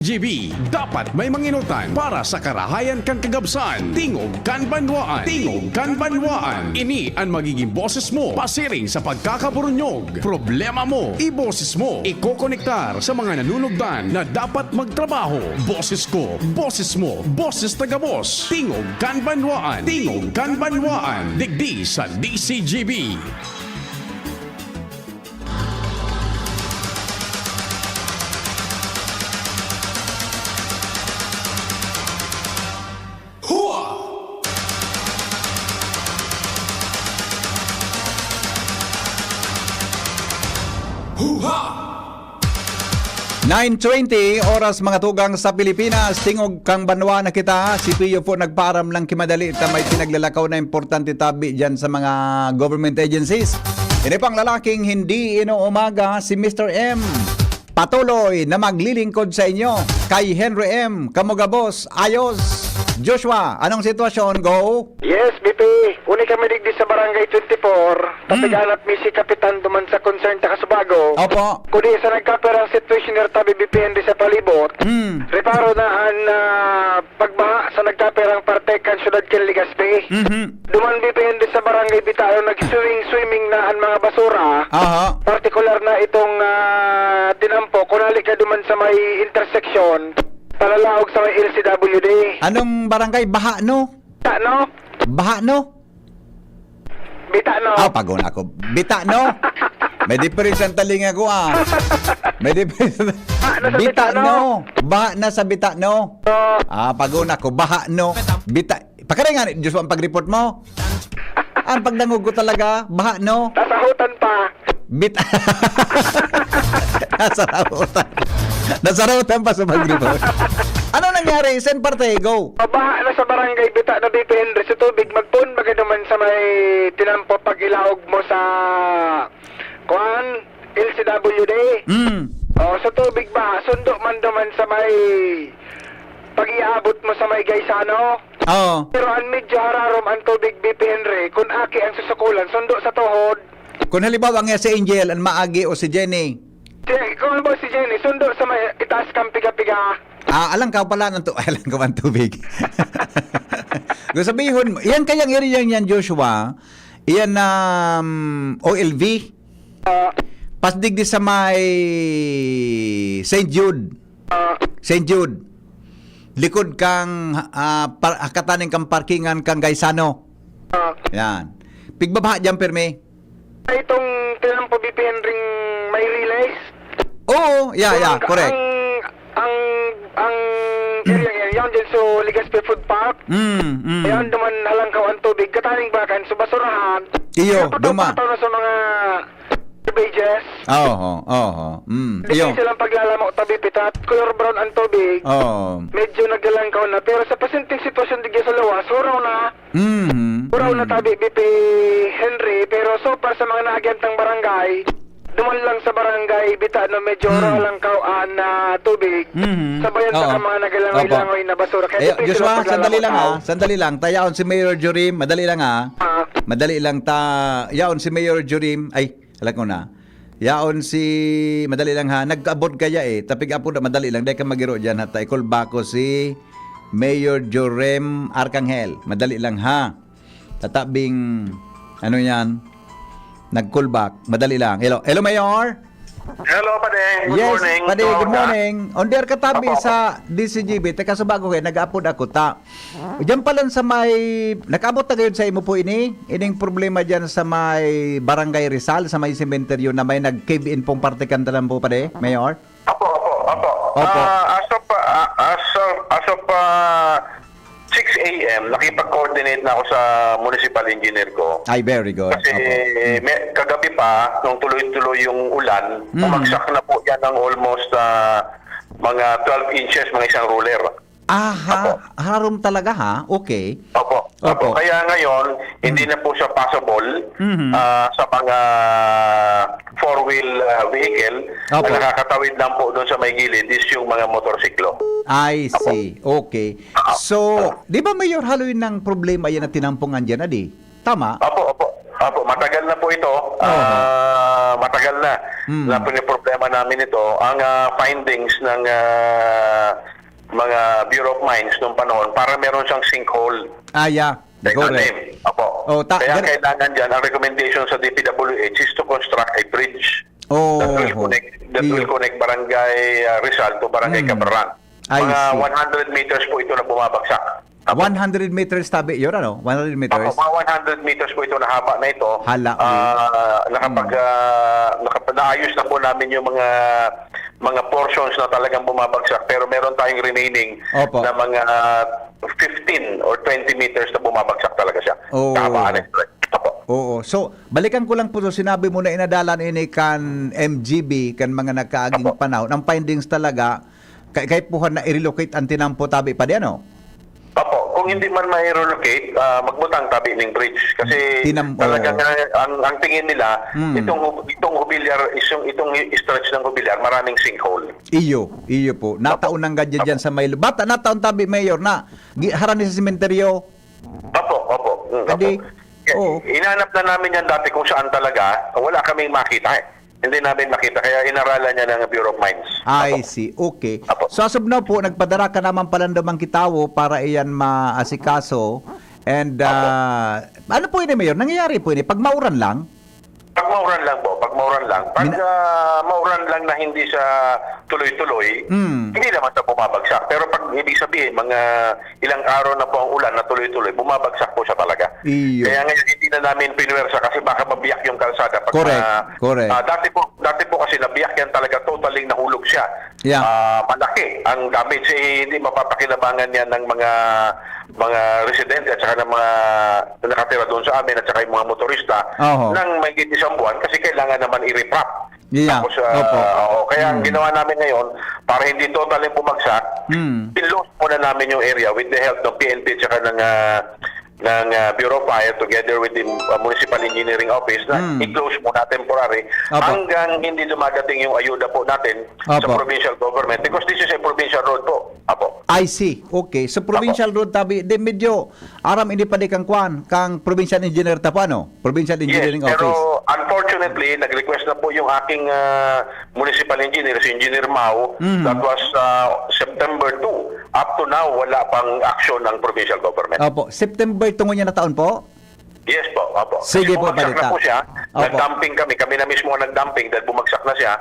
GB, dapat may manginutan para sa karahayan kan kagabsan. Tingog kan banwaan. Tingog kan banwaan. Ini ang magiging boses mo pasiring sa pagkakaburunyog. Problema mo, iboses mo. Ikokonektar sa mga nanunugdan na dapat magtrabaho. Boses ko, boses mo, boses taga-boss. Tingog kan banwaan. Tingog kan banwaan. Digdi sa DCGB. Huha! 9:20 oras mga tugang sa Pilipinas. Tingog kang banwa na kita. Si Pio po nagparam lang kimadali ta may pinaglalakaw na importante tabi dyan sa mga government agencies. Ini pang lalaking hindi inuumaga si Mr. M. Patuloy na maglilingkod sa inyo kay Henry M. Kamugabos, ayos. Joshua, anong sitwasyon? Go! Yes, BP. Uni kami digdi sa Barangay 24. Tapiganap mi si Kapitan duman sa concern ta Kasubago. Opo. Kuni sa nagkaperang situation nir tabi BP hindi sa palibot. Reparo na ang pagbaha sa nagkaperang parte kan syudad ken Legazpi. Duman BP hindi sa Barangay Bitayo nag-swimming na ang mga basura. Aha. Partikular na itong tinampo kunali ka duman sa may intersection. Palalaog sa may LCWD. Anong barangay? Baha, no? Bita, no? Baha, no? Bita, no? Ah, pagod ako. Bita, no? May difference ang talinga ko, ah. May difference. Bita, no? Baha na sa bita, no? Ah, pagod ako. Baha, no? Bita. Pakaringan, Diyos mo ang pag-report mo. Ang pagdangog ko talaga. Baha, no? Tasahutan pa. Bita. Nasarahutan. Nasarahutan pa sa pag-report. Ano nangyari? Saan parte? Go. Baha na sa barangay Bita na BP Henry sa tubig. Magpun bagay naman sa may tinampo pag ilaog mo sa kuan LCWD. Sa tubig ba? Sundo man naman sa may pag-iabot mo sa may Gaisano. Oo. Pero ang medyo hararom ang tubig BP Henry. Kung aki ang susukulan, sundo sa tuhod. Kung halimbawa nga si Angel, ang maagi o si Jenny. Kung ba si Jenny, sundo sa may itaas kang piga-piga. Ah, alam ka pala ng alam ka man tubig. Kung sabihin mo, yan kayang area yan, Joshua. Yan OLV. Pasdigdi sa may St. Jude. St. Jude. Likod kang kataning kang parkingan kang Gaisano. Yan. Pigbabaha dyan, perme. Itong tinampo BP Henry may relays. Oo, yeah, correct. Ang area yan dyan so Legazpi Food Park. Ayan duman halangkaw ang tubig kataning bakan so basurahan. Iyo, duma. Napataw na sa mga pages. Oo. Iyo. Hindi silang paglalamo tabi pitat. Color brown ang tubig. Oo. Medyo naglalangkaw na pero sa pasinting sitwasyon digya sa lawas huraw na. Huraw na tabi BP Henry pero so far sa mga naagyantang barangay duman lang sa barangay Bita na medyo langkaw na tubig. Sabayan sa mga nagalangoy-langoy na basura. Eh, Joshua, sandali lang. Tayaon si Mayor Jorim, madali lang Madali lang yaon si Mayor Jorim, ay, alam ko na. Yaon si, madali lang ha, nag-abot kaya tapig apo na madali lang, dahil ka magiro dyan ha, taikol ba ko si Mayor Jorim Arcangel, madali lang ha. Tatabing, ano yan, nag-callback, madali lang. Hello, Mayor? Hello, Pade. Good morning. Pade, good morning. On there katabi sa DCGB, teka sa bago kayo, nag-upload ako ta. Diyan pala sa may, nag-abot na kayo sa imo po ining problema dyan sa may Barangay Rizal, sa may cementerio na may nag-cave-in pong parte kantalan po, Pade, Mayor? Opo. As of 6 a.m., nakipag-coordinate na ako sa municipal engineer ko. Ay, very good. Kasi kagabi pa, nung tuloy-tuloy yung ulan, umagsak na po yan ng almost mga 12 inches, mga isang ruler. Harum talaga ha? Okay. Opo. Kaya ngayon, hindi na po siya possible sa mga four-wheel vehicle. Ang nakakatawid lang po doon sa may gilid is yung mga motorsiklo. I see. Okay. So, di ba Mayor Halloween ng problema yan na tinampungan dyan, Adi? Tama? Opo. Opo, matagal na po ito. Matagal na na problema namin ito. Ang findings ng mga Bureau of Mines noong panahon, para meron siyang sinkhole. Yeah. Correct. Opo. Kaya gan- kailangan dyan, ang recommendation sa DPWH is to construct a bridge that will connect Barangay Rizal to Barangay Camarang. I Mga see. 100 meters po ito na bumabagsak. Opo. 100 meters tabi, yun ano? 100 meters? Opo, mga 100 meters po ito na haba na ito. Hala, Naayos na po namin yung mga portions na talagang bumabagsak, pero meron tayong remaining Opo. na mga 15 or 20 meters na bumabagsak talaga siya. Oo. Kahabaan ng stretch. Opo. Oo. So, balikan ko lang po so, sinabi mo na inadalan ini kan MGB, kan mga nagkaaging Opo. panahon. Ang findings talaga, kay puhan na i-relocate ang tinampo tabi pa di ano? Opo, kung hindi man mai-relocate, magbutang tabi ng bridge kasi talagang ang tingin nila itong Hubilyar itong stretch ng Hubilyar maraming sinkhole. Iyo po. Nataon ng gadya dyan sa Maylo. Bata nataon tabi mayor na harani sa sementeryo. Opo. Adi, oo. Inanap na namin yan dati kung saan talaga, wala kaming makita eh. Hindi namin makita, kaya inaralan niya ng Bureau of Mines. I see. Okay. Apo. So as of now po, nagpadara ka naman pala ng Kitawo para iyan maasikaso. And ano po yun, Mayor? Nangyayari po yun, pag mauran lang? Pag mauran lang po, pag mauran lang na hindi sa tuloy-tuloy, hindi naman sa bumabagsak. Pero pag ibig sabihin, mga ilang araw na po ang ulan na tuloy-tuloy, bumabagsak po siya talaga. Iyo. Kaya ngayon hindi na namin pinuwersa kasi baka mabiyak yung kalsada. Pag Correct. Dati po kasi nabiyak yan talaga, totaling nahulog siya. Yeah. Malaki ang damage, hindi mapapakilabangan yan ng mga residente at saka ng mga nakatira doon sa amin at saka yung mga motorista ng may isang buwan kasi kailangan naman i-reprap. Yeah. Tapos, Opo. kaya ang ginawa namin ngayon, para hindi totally bumagsak, pinloss muna namin yung area with the help ng PNP at saka ng Bureau of Fire together with the Municipal Engineering Office na i-close muna temporary hanggang hindi dumadating yung ayuda po natin sa provincial government because this is a provincial road po. Apo. I see. Okay. So provincial road tabi, de medyo aram hindi pa di kang kwan, kang provincial engineer tapo ano? Provincial Engineering Yes, Office. pero unfortunately, nag-request na po yung aking municipal engineer, si Engineer Mau, that was September 2. Up to now, wala pang action ng provincial government. Opo. September tungo niya na taon po? Yes po, opo. Sige Kasi po, bumagsak balita. na po siya. Opo. Nag-dumping kami na mismo ang nag-dumping dahil bumagsak na siya.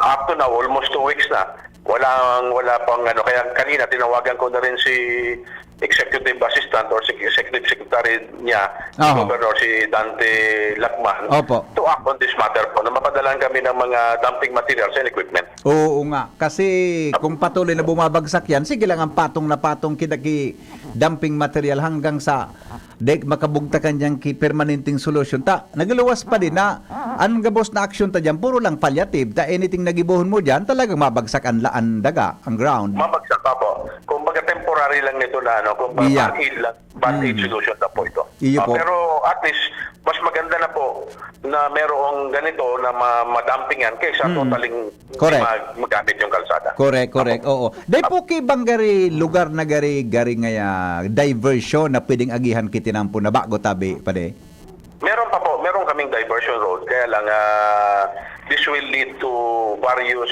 Up to now, almost 2 weeks na. Wala pang kaya kanina tinawagan ko na rin si executive assistant or executive secretary niya, si Governor si Dante Lacman, to act on this matter po, na mapadalan kami ng mga dumping materials and equipment. Oo nga. Kasi kung patuloy na bumabagsak yan, sige lang ang patong na patong kidaki dumping material hanggang sa makabugtakan niyang permanenteng solution. Nagluwas pa din na ang gabos na action ta dyan, puro lang palliative. Anything nagibuhon mo dyan, talagang mabagsak ang daga, ang ground. Mabagsak pa po. Kung baga temporary lang nito na, kung band-aid solution na po ito. Pero at least, mas maganda na po na merong ganito na madampingan kaysa totaling magamit yung kalsada. Correct. Oo. Dahil po kay banggari lugar na gari ngaya diversion na pwedeng agihan kitinampo na bago tabi pa de? Meron pa po. Meron kaming diversion road. Kaya lang, this will lead to various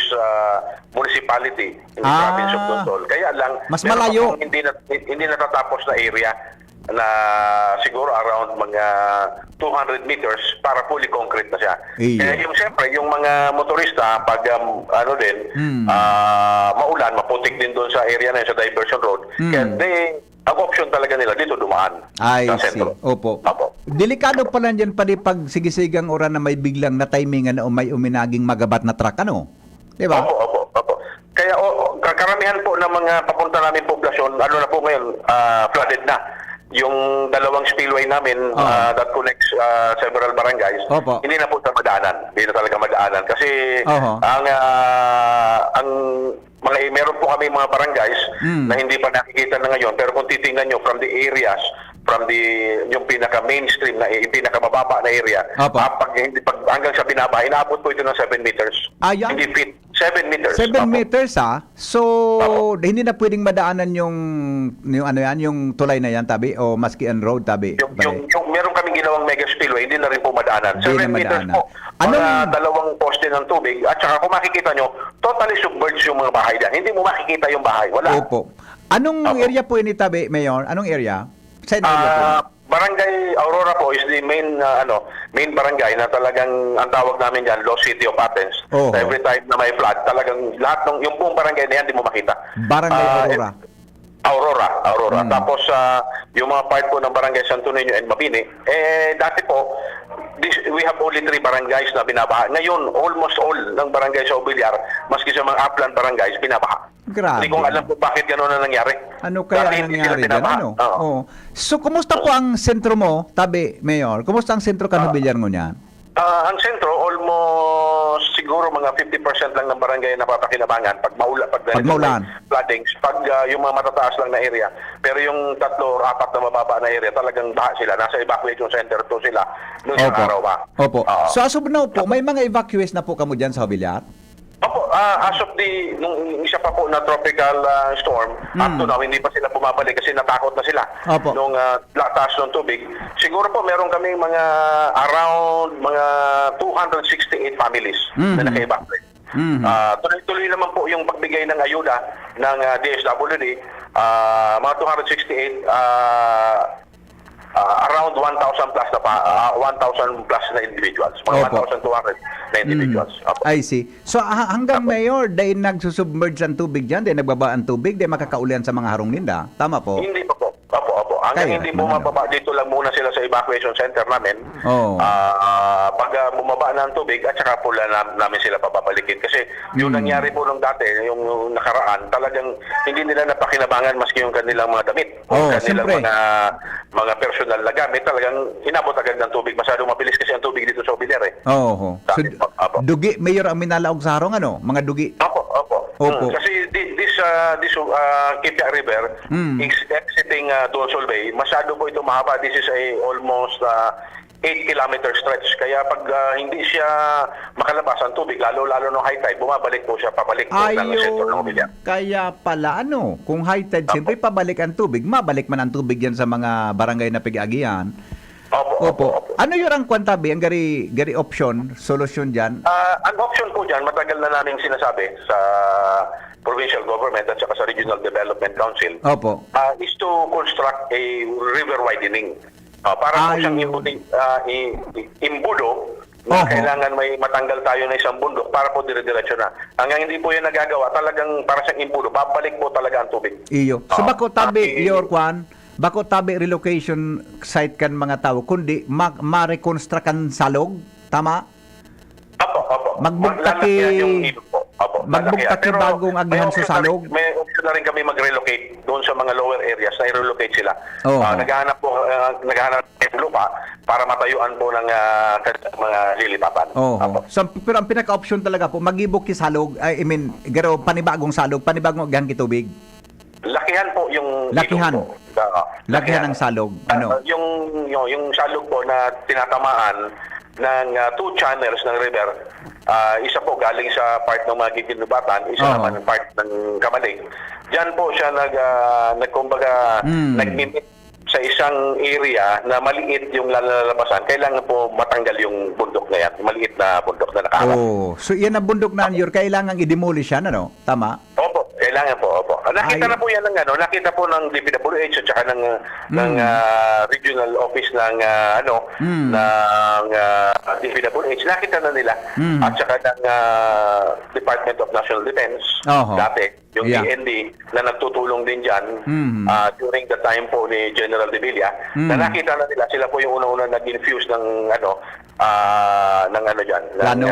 municipality in the province of Luzon. Kaya lang, mas malayo. Hindi natatapos na area na siguro around mga 200 meters para fully concrete na siya. Kaya siyempre, yung mga motorista, pag maulan, maputik din doon sa area na yun, sa diversion road. Kaya ang option talaga nila dito dumaan sa sentro. Opo. Delikado pala dyan pa di pag sigisigang oras na may biglang na timingan o may uminaging magabat na truck, ano? Diba? Opo. Kaya karamihan po ng mga papunta namin poblasyon, na po ngayon, flooded na. Yung dalawang spillway namin that connects several barangays, hindi na po sa madaanan. Hindi na talaga madaanan. Kasi meron po kami mga barangays na hindi pa nakikita na ngayon. Pero kung titingnan nyo from the areas, yung pinaka-mainstream na pinaka-mababa na area, hanggang sa binaba, inaabot po ito ng 7 meters. Hindi feet. 7 meters. 7 meters So, hindi na pwedeng madaanan yung tulay na yan, tabi? O maski ang road, tabi? Meron kaming ginawang mega spillway, hindi na rin po madaanan. Hindi 7 na meters madaanan. po, Anong- mga dalawang poste ng tubig, at saka kung makikita nyo, totally submerged yung mga bahay dyan. Hindi mo makikita yung bahay. Wala. Opo. Anong Opo. area po ini tabi, Mayor? Anong area? Saan area po? Barangay Aurora po is the main barangay na talagang ang tawag namin diyan Lost City of Athens. Oo. Every time na may flood, talagang lahat ng yung buong barangay na yan di mo makita. Barangay Ah, Aurora. Aurora. Tapos yung mga part po ng Barangay Santo Niño and Mabini, dati po we have only 3 barangays na binabaha. Ngayon, almost all ng barangay sa Obiliar, maski sa mga upland barangays, binabaha. Grabe. Hindi ko alam kung bakit gano'n na nangyari. Ano kaya Dati hindi nangyari sila dyan? binabaha. Ano? Oo. Oo. So, kumusta po ang sentro mo, tabi, Mayor? Kumusta ang sentro Canobillar mo niyan? Ang sentro, almost siguro mga 50% lang ng barangay na napapakinabangan pag maulan. Pag maulan. Floodings, pag yung mga matataas lang na area. Pero yung 3 or 4 na mababa na area, talagang baha sila. Nasa evacuation center to sila noong isang araw ba. Opo. Oo. So, as of now po, may mga evacuees na po kamo dyan sa Obillar? Opo, as of nung isa pa po na tropical storm, up to now, hindi pa sila bumabalik kasi natakot na sila Opo. nung taas ng tubig. Siguro po meron kaming mga around mga 268 families na naka-evacuate. Tuloy-tuloy naman po yung pagbigay ng ayuda ng DSWD, mga 268 around 1,000 plus na 1,000 plus na individuals. Mga Opo. 1,200 na individuals. Opo. I see. So, hanggang Mayor, dahil nagsusubmerge ang tubig dyan, dahil nagbaba ang tubig, dahil makakaulian sa mga harong ninda. Tama po? Hindi pa po. Opo. Hanggang Kaya, hindi bumababa, dito lang muna sila sa evacuation center namin. Oo. Pag bumaba na ang tubig, at saka po namin sila papabalikin. Kasi yung nangyari po nung dati, yung nakaraan, talagang hindi nila napakinabangan maski yung kanilang mga damit. Oo, Kanilang siyempre. mga personal na gamit, talagang inabot agad ng tubig. Masyadong mabilis kasi ang tubig dito sa Obiliar eh. Oo. So, Dati, opo. dugi, Mayor, ang minalaog sa harong, ano? Mga dugi. Opo. Opo. Kasi this Kipya River is exiting Donsol Bay. Masyado po ito mahaba. This is almost 8-kilometer stretch. Kaya pag hindi siya makalabas ang tubig, lalo ng high tide, bumabalik po siya pabalik po ng sentro ng Obiliar. Kaya pala, ano? Kung high tide, siyempre pabalik ang tubig. Mabalik man ang tubig yan sa mga barangay na pig-agihan. Opo. Ano yun ang kwantabi, ang gari option, solusyon dyan? Ang option po dyan, matagal na namin sinasabi sa provincial government at saka sa Regional Development Council, Opo. is to construct a river widening. Para po siyang imbudo na Oho. kailangan may matanggal tayo na isang bundok para po dire-diretso na. Hanggang hindi po yan nagagawa, talagang para siyang imbudo, babalik po talaga ang tubig. Iyo. So bako tabi, Okay. your kwan, bako tabi relocation site kan mga tao, kundi ma-reconstruct kan salog, tama? Opo. Magbugtaki- Lalakyan yung ilog po. Opo, magbugtaki lalakyan. Pero bagong may agihan sa option na salog? rin- May option na rin kami mag-relocate doon sa mga lower areas, na i-relocate sila. Oo. Naghahanap ng lupa para matayuan po ng mga lilipatan. Oo. Opo. So, pero ang pinaka-option talaga po, magibok ki salog, I mean, garo panibagong salog, panibagong agihan ki tubig. Lakihan po yung Lakihan. ilog po. Lakihan ng salog. Ano? Yung salog po na tinatamaan ng 2 channels ng river, isa po galing sa part ng mga Giginubatan, isa Oo. naman part ng Kamalig. Diyan po siya nagkumbaga nagmimit sa isang area na maliit yung lalabasan. Kailangan po matanggal yung bundok na yan, maliit na bundok na nakaharap. Oh, so iyan ang bundok na your kailangan i-demolish yan, ano? Tama? Opo, kailangan po, opo. Nakita Ay. na po yan nakita po ng DPWH at saka ng regional office ng DPWH. Nakita na nila. At saka ng Department of National Defense Oho. dati, yung Yeah. DND na nagtutulong din dyan during the time po ni General De Villa, na nakita na nila, sila po yung una-una nag-infuse ng Plano.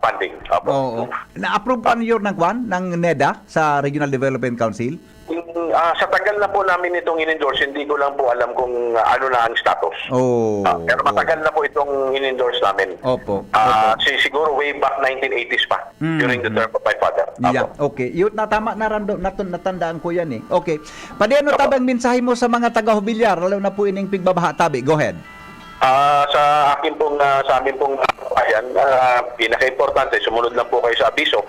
funding. Opo. Oo. Na-approve pa niyo ng kwan ng NEDA sa Regional Development Council? Sa tagal na po namin itong in-endorse, hindi ko lang po alam kung ano na ang status. Oh. Pero matagal na po itong in-endorse namin. Opo. Siguro way back 1980s pa, during the term of my father. Yeah, Apo. okay. Yun, natama, natandaan ko yan eh. Okay. Pwede ano tabang mensahe mo sa mga taga-Hubilyar, lalo na po ining pigbabaha tabi? Go ahead. Sa amin pong bayan, pinaka-importante, sumunod lang po kayo sa abiso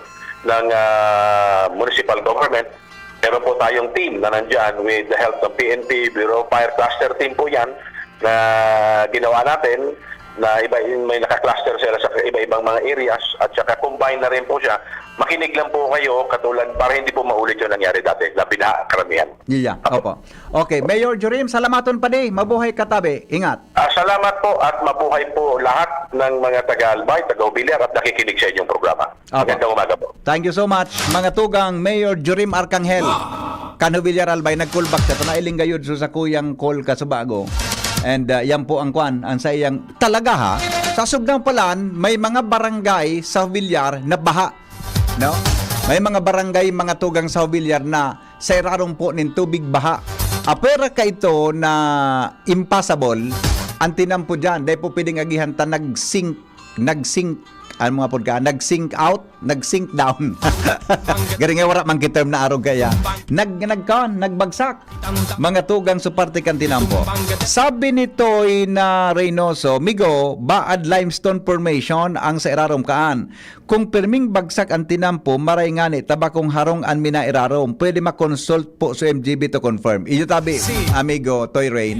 ng municipal government. Meron po tayong team na nandyan with the help ng PNP, Bureau of Fire Cluster team po yan, na ginawa natin na may naka-cluster sila sa iba-ibang mga areas at saka combine na rin po siya. Makinig lang po kayo katulad para hindi po maulit yung nangyari dati na binakaramihan. Yeah, opo. Okay, Mayor Jorim, salamaton pa di. Mabuhay ka tabi. Ingat. Salamat po at mabuhay po lahat ng mga taga-Albay, taga-Ubilyar at nakikinig sa inyong programa. Opo. Magandang umaga po. Thank you so much. Mga tugang Mayor Jorim Arcangel. Kanubilyar Albay, nag-callback siya. Panailing gayod sa kuyang call ka sa bago. And yan po ang kwan, ang sa iyang talaga ha. Sa Sugdang Palan, may mga barangay sa Villar na baha. No? May mga barangay, mga tugang sa Villar na sa irarong po ng tubig baha. Apera ka ito na impossible, ang tinampo dyan, dahil po pwedeng agihan ta nag-sink, ano mga podka, nag-sink out, nag-sink down. Garing nga wala man kita na araw kaya. Nagbagsak. Mga tugang suparte kan tinampo. Sabi nito'y na Reynoso, Migo, baad limestone formation ang sa irarom kaan. Kung pirming bagsak ang tinampo, maray nga ni tabakong harong an mina irarom. Pwede makonsult po sa MGB to confirm. Iyo tabi, amigo, Toy Rain.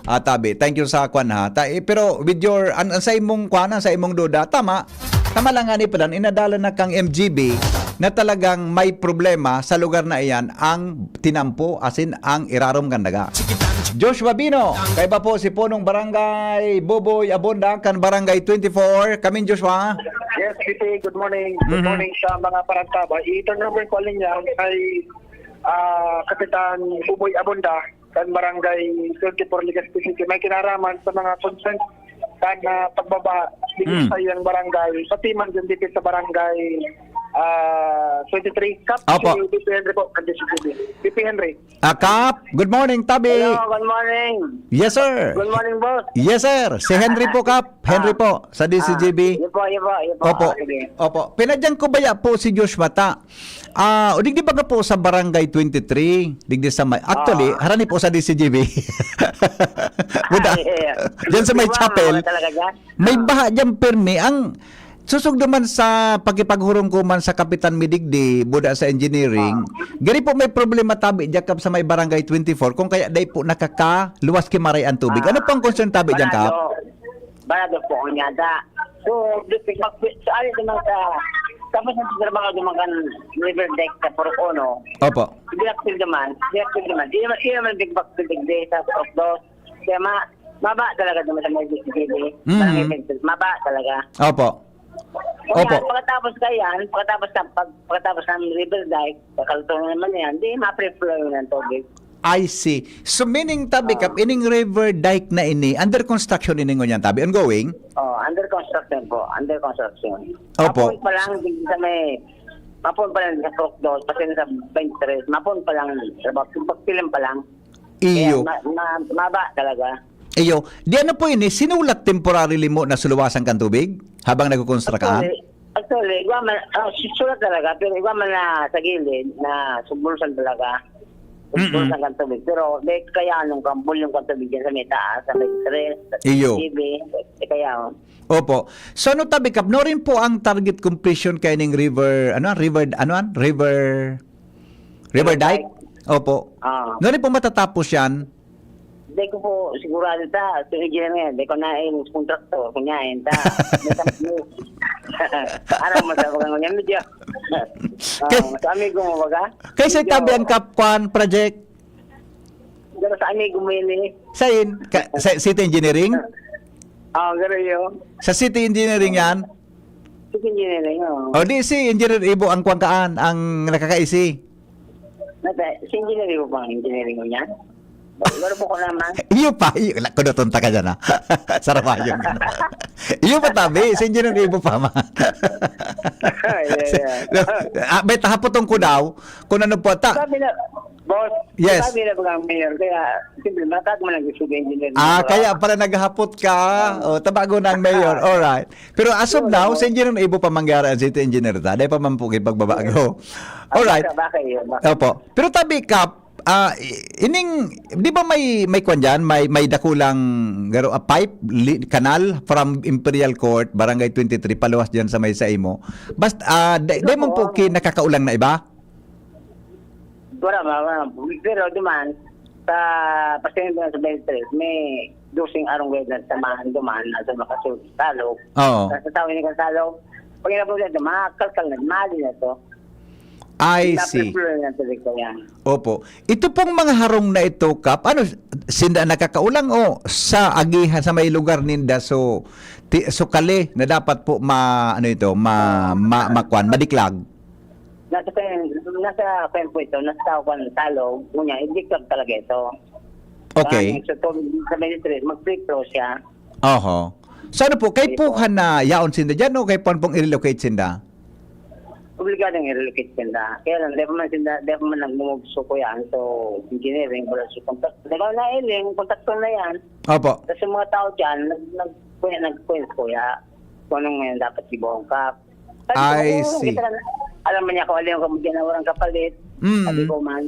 Tabi, thank you sa kwan ha. Pero with your, sa imong kwan, sa imong duda, tama lang nga ni Palan, inadala na kang MGB na talagang may problema sa lugar na iyan ang tinampo asin ang irarom kandaga. Joshua Bino, kay ba po si Punong Barangay Buboy Abunda kan Barangay 24. Kamin Joshua. Yes, Pipi, good morning. Good morning sa mga parantaba. Ito number calling niya ay Kapitan Buboy Abunda kan Barangay 24 Legazpi City. May kinaraman sa mga consent kan pagbaba dito sa iyang barangay. Pati man dyan dito sa Barangay 23 Kap. Opo. Si BP Henry po. BP Henry. Kap, good morning Tabi. Hello, good morning. Yes sir. Good morning, boss. Yes sir. Si Henry po Kap. Henry po sa DCGB. Ipo. Opo. Opo. Pinadyan ko baya po si Joshua ta. Digdi ba ka po sa Barangay 23? Digdi sa may actually, harani po sa DCGB. Buda. Diyan sa may chapel. May baha diyan permi ang susugdo man sa pagipaghurong ko man sa Kapitan Midigdi, buda sa engineering. Gani po may problema tabi jakap sa may Barangay 24 kung kaya day po nakakaluwas kimaray ang tubig. Ano pang concern tabi diyan Kap? Balado po ko niya da. So, sa alin naman tapos ng trabaho naman kan river deck sa Porocono. Opo. Direktil naman. Di naman big back to big day sa Porocono. Kaya maba talaga naman sa mga DCGB. Maba talaga. Opo. Kaya pagkatapos ng river dike, kakalutong naman yan, di ma-pre-flow ng tubig. I see. So meaning tabi Kap, ining river dike na ini, under construction ini ngunyan tabi, ongoing? Under construction po. Under construction. Opo. Mapon pa lang sa Procdos, pati sa 23, mapon pa lang, pagpilim pa lang. Iyo. Kaya maba talaga. Iyo. Di ano po ini, sinulat temporarily mo na suluwasan kang tubig habang nagkukonstrukaan? Actually, iwa man, sulat talaga, pero iwa man na sa gilid, na subulsan talaga. Subulsan kang tubig. Pero, kaya nung kambul yung kang tubig dyan sa may taas, sa may 3, sa Iyo. TV, kaya Opo. So ano tabi Kap, no rin po ang target completion kay ning river dike? Opo. No rin po matatapos yan? Hindi ko po sigurado ta. Ito yung engineer, hindi ko na yung kontraktor. Kunyain ta. Ano mo sa mga ganyan? Medyo. Sa amigo mo baga? Kaysa tabi ang Kapwan project? Pero sa amigo mo yun eh. Sa City Engineering? Gano'n yun. Sa City Engineering yan? Ito yung engineering, O di si Engineer Ibo ang kwangkaan, ang nakakaisi. Si engineering mo bang engineering mo yan? Pero po ko naman. Iyo pa, kunutunta ka dyan ha. Sarap yun. Iyo pa tabi, si Engineer Ibo pa man. May tahapotong ko daw, kung ano po ta. Sabi na, boss, Yes. sabi na bagang mayor, kaya simple, matag mo lang gusto yung engineering. Kaya pala naghahapot ka. Tabago ng mayor. Alright. Pero as of now, si Engineer Ibo pa mangyara ang City Engineer ta. Dahil pa man po pagbabago. Alright. Opo. Pero tabi Kap, di ba may kwan dyan, may dakulang pipe, kanal from Imperial Court, Barangay 23, paluwas dyan sa may Saimo. Basta, di mo po nakakaulang na iba? Wala. Pero duman, sa pasyente sa 23, may dosing arong weather samahan duman na sa makasulog sa talog. Oo. Sa tawin ni Salog, pag inabulan ito, makakalkal na, mali na ito. I see. Napipula na tuloy ko yan. Opo. Ito pong mga harong na ito, Kap, ano, sinda nakakaulang o sa agihan sa may lugar ninda so kali na dapat po madiklag. Nasa pen po ito, nasa tawag ng talog, ngunya, indictor talaga ito. Okay. So, sa ministry, mag-free throw siya. Oho. So ano po, kay po na yaon sinda dyan o kay po pong i-relocate sinda? Obligadong i-relocate sinda. Kaya lang, di pa man nag-mumugso ko yan. So, engineering, wala sa contact. Di ba na iling, kontakto na yan. Opo. Kasi mga tao dyan, nag-point kuya kung anong ngayon dapat ibuhong kap. I see. Alam mo niya kung alin yung kamugyan na walang kapalit. Sabi ko man.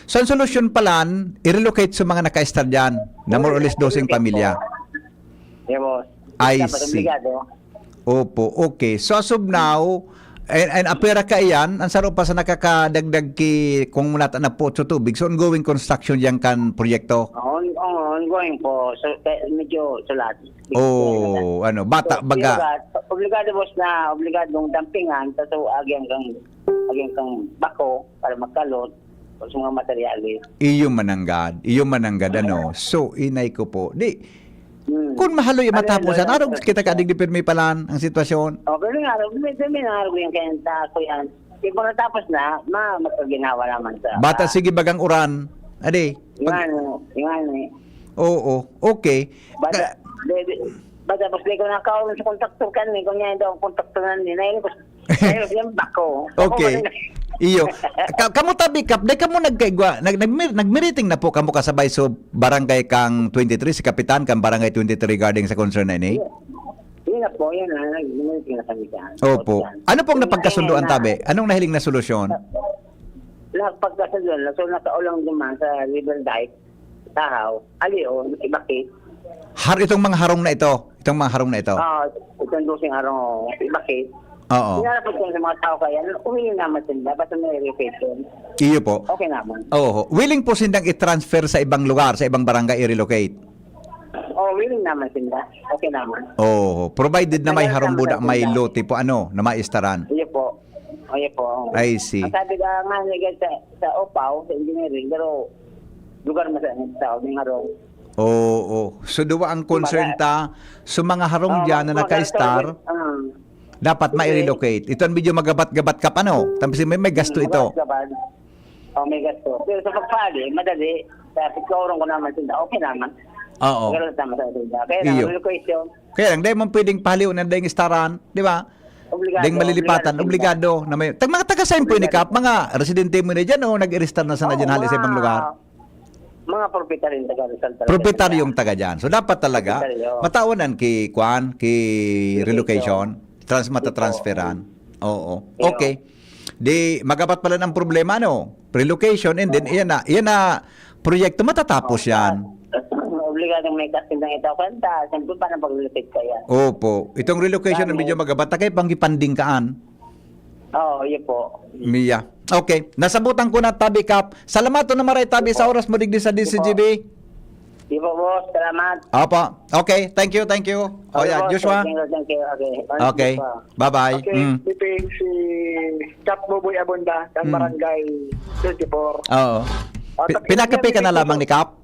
So ang solusyon pala, i-relocate sa mga naka-star dyan na more or less dosing pamilya. Yeah, boss. I Dapat see. obligado. Opo, okay. So as of now, and apera ka iyan, ang saro pa sa nakakadagdag kung mula na po sa tubig. So ongoing construction yan kan proyekto. Ongoing po. So, medyo sulat. Oh, ano, bata, baga. Obligado boss na obligadong dampingan so agyang kang bako para magkalot sa mga materyales. Iyo mananggad, ano. So inay ko po. Kung mahaloy matapusan, araw kita kadig di pirmi palan ang sitwasyon. Okay nga, may araw yung kaya ko yan. Kung natapos na, magpaginawa naman sa... Bata sige bagang uran. Ade. Yung eh. Oo, okay. Bata, tapos di ko nakakaon sa kontaktor ka ni, kung yan daw ang kontaktor na ni, nahin ko, nahin yung bako. Okay. Iyo. Kamu tabi kap, dai kamo nagkaigwa, nagmeriting na po kamo kasabay so barangay kang 23 si kapitan kang barangay 23 regarding sa concern na ini. Yun na po, yun na, nag-meeting na kami dyan. Opo. Ano pong napagkasunduan tabi? Anong nahiling na solusyon? Pagkasunduan, so nakaulang naman sa River Dike, Tahaw, Alio, Ibakit. Itong mga harong na ito. Itong mga harong na ito. Itong dosing araw, Ibakit. Oo. Pinarapot ko sa mga tao kaya, umiling naman sila, basta may relocation. Iyo po. Okay naman. Oo. Willing po sindang i-transfer sa ibang lugar, sa ibang barangay i-relocate? Willing naman sila. Okay naman. Oo. Provided na may harong buda, may lote po na maistaran. Iyo po. I see. Ang sabi ka nga sa OPAW, sa engineering, pero lugar mo sa tao, may harong. Oo. So duwa ang concern ta sa mga harong dyan na naka-star, dapat ma-relocate. Ito ang medyo magabat-gabat ka pa, Tapos may gasto ito. May gasto. Pero sa pagpali, madali. Sa pagkaurong ko naman sila, okay naman. Oo. Pero tama sa sila. Kaya Iyo. naman, relocation, Kaya lang, dahil man pwedeng pahaliw na dahil staran, di ba? obligado. Dahil malilipatan, obligado. Na may, mga taga-sign po ni Kap, mga residente mo na dyan, nag-i-restar na sa na dyan halis sa ibang lugar. Mga proprietaryo taga Rizal talaga. Proprietaryong taga dyan. So, dapat talaga, Proprietaryo. matawanan ki relocation, matatransferan. Oo. Okay. Di, magapat pala ng problema, relocation, and then, yan na, proyekto matatapos yan. Obligadong may kasindang ito kwenta. Siyempre pa na pag-relocate ka yan. Opo. Itong relocation ng medyo magabat, kay panggipanding kaan. Yun po. Mia. Okay. Nasabutan ko na tabi, Kap. Salamat na maray tabi sa oras mo digdi sa DCGB. Di po, boss. Salamat. Opo. Okay. Thank you. O Okay, yeah, boss. Joshua. Thank you. Okay. Bye-bye. Okay, pipig si Cap Boboy Abunda, ng Barangay 34. Oo. Pinakapi ka na lamang ni Kap?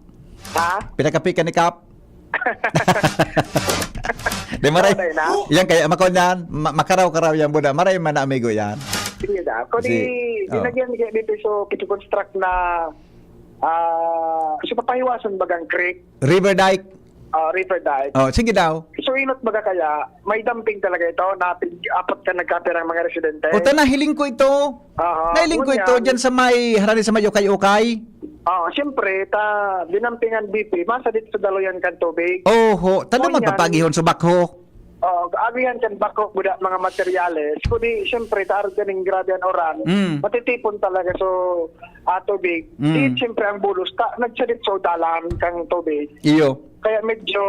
Ha? Pinakapi ka ni Kap? Di maray. Okay na? Yan kaya makonyan, makaraw-karaw yan buda. Maray man na amigo yan. Sige da. Kung dinagyan ni Kaya so construct na kasi papahiwasan bagang creek, River Dike. River Dike. Oh, sige daw. So inot baga kaya, may dumping talaga ito, apat ka nagkapirang mga residente. O nahiling ko ito. Nahiling ko ito dyan sa may harani sa may ukay-ukay. Siyempre, dinampingan BP, masa dito sa Daloyan kan tubig. Oho, tanong Kunyan. magpapagihon sa bakho. Agihan kan bakok buda mga materyales. Kundi, siyempre, taarod ka ng grabe ang oran, matitipon talaga so tubig. Di, siyempre, ang bulos, nagsadit so dalan kang tubig. Iyo. Kaya medyo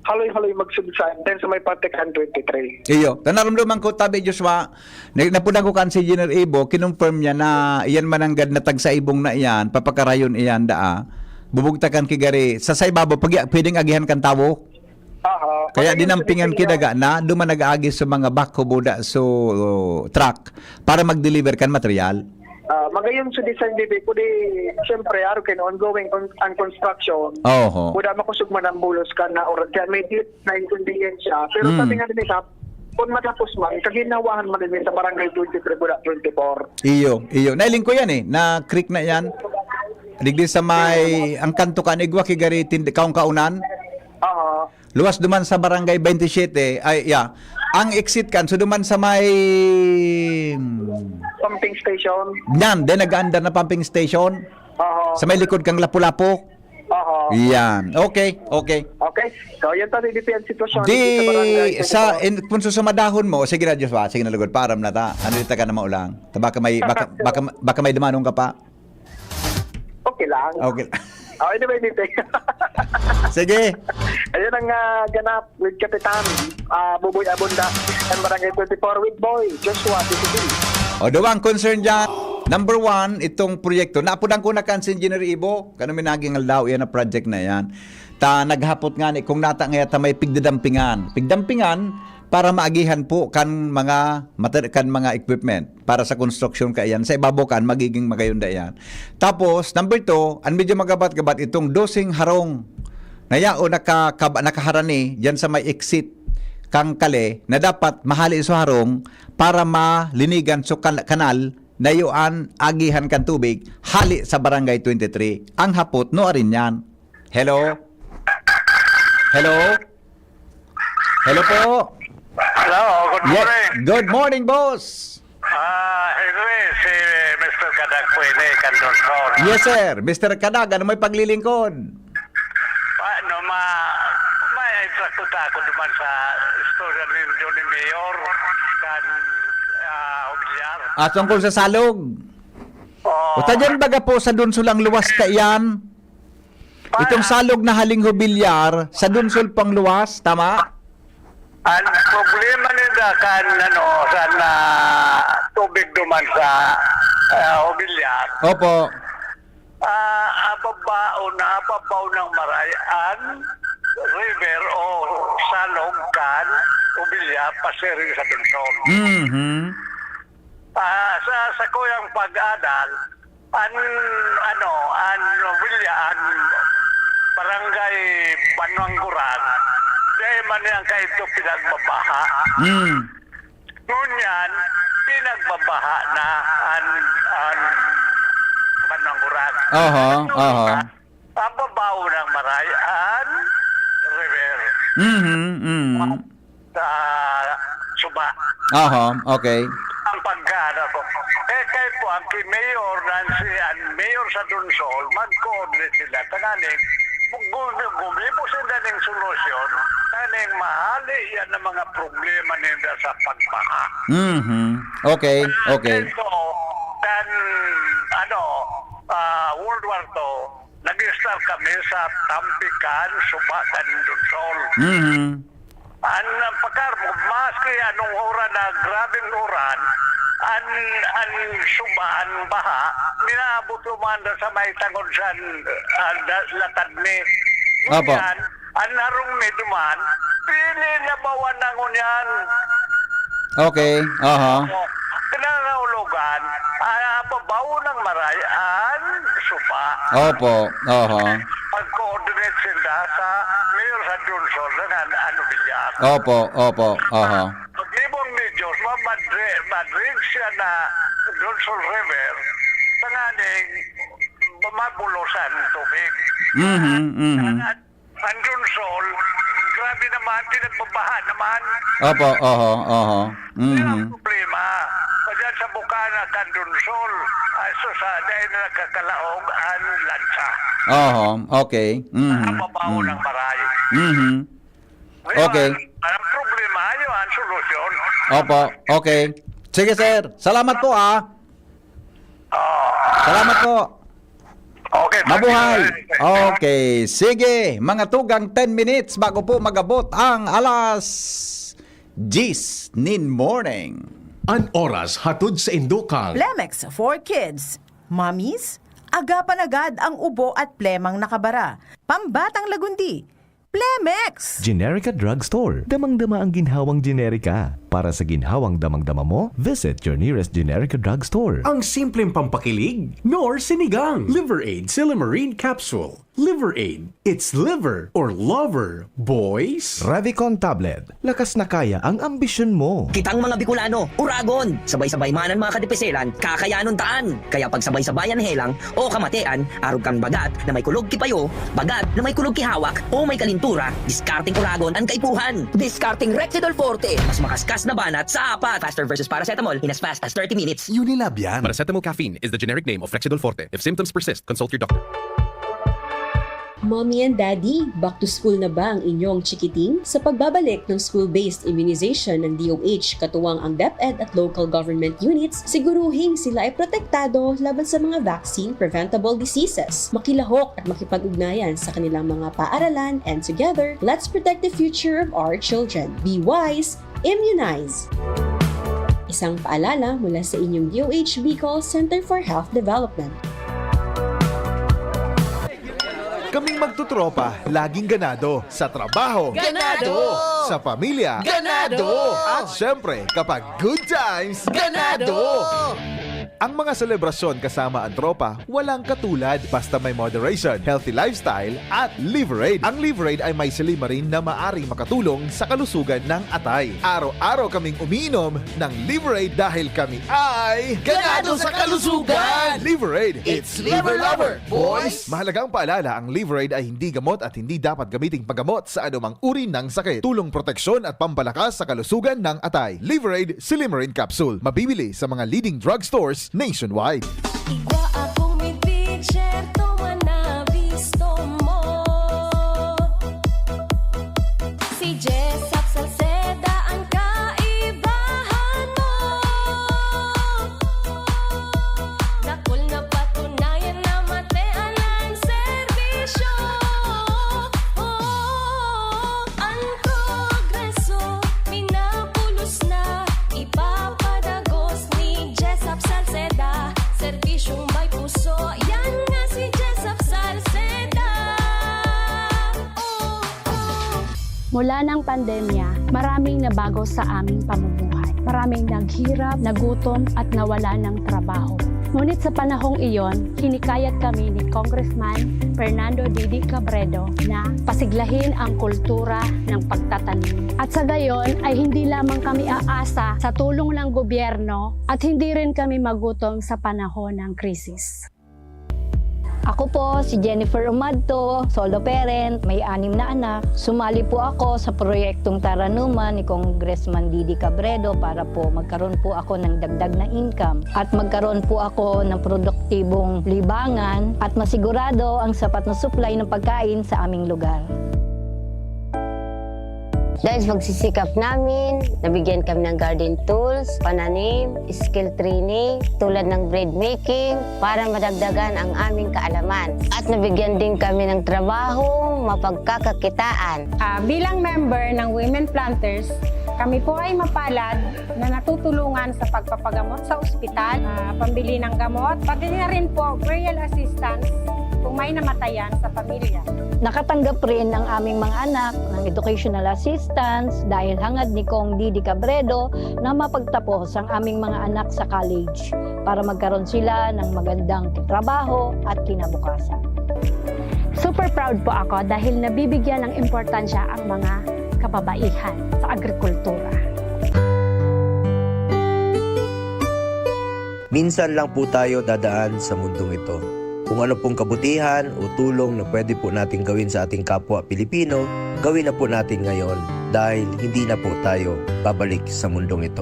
haloy-haloy magsubsan din sa may Patikan 23. Iyo. Tanaramdaman ko tabi Joshua, napunang ko kan si Engineer Ibo, kinonfirm niya na iyan mananggad na tag sa ibong na iyan, papakarayon iyan daa. bubugtakan kigari sa saybabo pwedeng agihan kan tawo. Aha. Kaya Magayon dinampingan sa kidaga na duman nag-aagi sa mga backhoe buda so truck para mag-deliver kan material. Magayon sa design bibi ko di siyempre aro kin ongoing ang construction. Oho. Kuda makusog man ang bulos ka na or kaya may dit na inconvenience siya. Pero sabi nga din sa kung matapos man, kaginawahan man din sa barangay 23 buda 24. Iyo. Nailing ko yan na creek na yan. Digdi sa may ang kanto kan igwa kigari tindi kaong kaunan. Aha. Luwas duman sa barangay 27 ang exit kan so duman sa may Pumping station. yan then nag-aandar na pumping station Aha. sa may likod kang Lapu-Lapu. Aha. Yan. Okay. Okay. So, yan tayo dito yung sitwasyon Di dito barangay sa 24. kung sumadahon mo sige na Diyos ba sige na lugod param na ta ano dito ka na maulang baka may dumanong ka pa. Okay lang. Okay. Anyway, dito. Sige. Ayun ang ganap with Kapitan Buboy Abunda and Barangay 24 with Boy Joshua TCB. O duwang concern dyan. Number 1, itong proyekto. Napunan ko na kan si Engineer Ibo. Kano minaging aldaw yan na project na yan. Ta naghapot nga ni kung nata nga ta may pigdampingan. Pigdampingan para maagihan po kan mga equipment para sa construction ka yan. Sa ibabaw kan magiging magayunda yan. Tapos number 2, ang medyo magabat-gabat itong dosing harong. Nayao nakaharani diyan sa may exit kang kale na dapat mahali sa harong para malinigan sa kanal na yuan agihan kan tubig hali sa barangay 23. Ang hapot no arin yan. Hello? Hello po. Hello, good morning. Good morning, boss. Henry, si Mr. Kadag pwede, Kandosol. Yes, sir. Mr. Kadag, ano may paglilingkod? Paano may infrastruktura ako naman sa istorya ni Mayor kan Obilyar. At tungkol sa salog. O tadyan baga po sa dunsul ang luwas ka iyan? Itong salog na haling Hobilyar, sa dunsul pang luwas, tama? Ang problema nila kan sa tubig duman sa Obilyar. Opo. Ababaw ng Marayan River o salog kan Obilyar pasiring sa Dunsol. Mhm. Sa kuyang pag-adal an Obilyar barangay Banwangguran dahil man yan kahit ito pinagbabaha. Ngunyan, pinagbabaha na an Banwangguran. Oho. Ababaw ng Marayan River. Sa Suba. Oho, okay. Ang pagkana ko. Kahit po ang Mayor Nancy ang Mayor sa Dunsol, mag-coordinate sila. Tananing, gumibo sila ng solusyon. Tananing, mahali yan ang mga problema nila sa pagbaha. Okay. Ito, World War II, nag-start kami sa Tampikan, Suba, Dunsol. Ang pagkarmo, maski anong oras na grabing oran, ang subaan baha, minaabot lumanda sa may tangon sa latad ni. Apo. Ngunyan, ang narong may duman, pili na bawan na ngunyan. Okay. Oho. Kinangahulugan, pabaw ng Marayan, Suba. Opo. Oho. Pag-coordinate sila sa Mayor sa Dunsol ng Obilyar. Opo. Oho. Paglibong ni Diyos, madrig siya na Dunsol River, tanganing mabulosan tubig. Ang Dunsol, grabe naman, pinagbabaha naman. Opo. Oho. Ang problema, dyan sa Bukana, kan Dunsol, sa dahil na nakakalaog ang lansa. Oho. Okay. Ang babaw ng Maray. Okay. Ang problema, yun ang solusyon. Opo. Okay. Sige, sir. Salamat po, Salamat po. Okay. Mabuhay. Okay. Sige. Mga tugang 10 minutes bago po magabot ang alas 10 nin morning. An oras hatod sa Indokang. Lemex for kids. Mommies, Agapan agad ang ubo at plemang nakabara. Pambatang lagundi, Plemex! Generica Drugstore. Damang-dama ang ginhawang generika. Para sa ginhawang damang-dama mo, visit your nearest Generica Drugstore. Ang simpleng pampakilig, nor sinigang. Liver Aid Silymarin Capsule. Liver Aid. It's liver or lover, boys. Revicon Tablet. Lakas na kaya ang ambisyon mo. Kitang mga Bicolano, uragon, sabay-sabay manan mga kadipeselan, kakayanon taan. Kaya pag sabay-sabayan helang o kamatean, arog kang bagat na may kulog kipayo, bagat na may kulog kihawak, o may kalintura, discarding uragon ang kaipuhan. Discarding Rexidol Forte, mas makaskas na banat sa apat. Faster versus paracetamol in as fast as 30 minutes. Unilab yan. Paracetamol caffeine is the generic name of Rexidol Forte. If symptoms persist, consult your doctor. Mommy and Daddy, back to school na ba ang inyong chikiting? Sa pagbabalik ng school-based immunization ng DOH katuwang ang DepEd at local government units, siguruhing sila ay protektado laban sa mga vaccine-preventable diseases. Makilahok at makipag-ugnayan sa kanilang mga paaralan, and together, let's protect the future of our children. Be wise, immunize! Isang paalala mula sa inyong DOH Bicol Center for Health Development. Kaming magtutropa, laging ganado. Sa trabaho, Ganado! Sa pamilya, Ganado! At syempre, kapag good times, ganado! Ang mga selebrasyon kasama ang tropa, walang katulad basta may moderation, healthy lifestyle, at Liver Aid. Ang Liver Aid ay may silymarin na maaring makatulong sa kalusugan ng atay. Araw-araw kaming umiinom ng Liver Aid dahil kami ay ganado sa kalusugan! Liver Aid, it's Liver Lover, boys! Mahalagang paalala, ang Liver Aid ay hindi gamot at hindi dapat gamiting paggamot sa anumang uri ng sakit. Tulong proteksyon at pampalakas sa kalusugan ng atay. Liver Aid Silymarin Capsule. Mabibili sa mga leading drugstores nationwide. Igwa akong may picture, tuwa na visto mo. Si Jessup Salceda ang kaibahan mo. Dakol na patunayan na matean ang serbisyo. Ang progreso, minapulos na, ipapadagos ni Jessup Salceda. Serbisyong may puso, yan nga si Jessup Salceda. Mula ng pandemya, maraming nabago sa aming pamumuhay. Maraming naghirap, nagutom at nawala ng trabaho. Ngunit sa panahong iyon, hinikayat kami ni Congressman Fernando Didi Cabredo na pasiglahin ang kultura ng pagtatanim. At sa gayon ay hindi lamang kami aasa sa tulong ng gobyerno at hindi rin kami magutom sa panahon ng krisis. Ako po si Jennifer Umadto, solo parent, may 6 na anak. Sumali po ako sa proyektong Taranuman ni Congressman Didi Cabredo para po magkaroon po ako ng dagdag na income at magkaroon po ako ng produktibong libangan at masigurado ang sapat na supply ng pagkain sa aming lugar. Dahil sa pagsisikap namin, nabigyan kami ng garden tools, pananim, skill training, tulad ng bread making, para madagdagan ang aming kaalaman. At nabigyan din kami ng trabaho, mapagkakakitaan. Bilang member ng Women Planters, kami po ay mapalad na natutulungan sa pagpapagamot sa ospital, pambili ng gamot, pati na rin po burial assistance kung may namatayan sa pamilya. Nakatanggap rin ang aming mga anak ng educational assistance dahil hangad ni Kong Didi Cabredo na mapagtapos ang aming mga anak sa college para magkaroon sila ng magandang trabaho at kinabukasan. Super proud po ako dahil nabibigyan ng importansya ang mga kababaihan sa agrikultura. Minsan lang po tayo dadaan sa mundong ito. Kung ano pong kabutihan o tulong na pwede po natin gawin sa ating kapwa Pilipino, gawin na po natin ngayon dahil hindi na po tayo babalik sa mundong ito.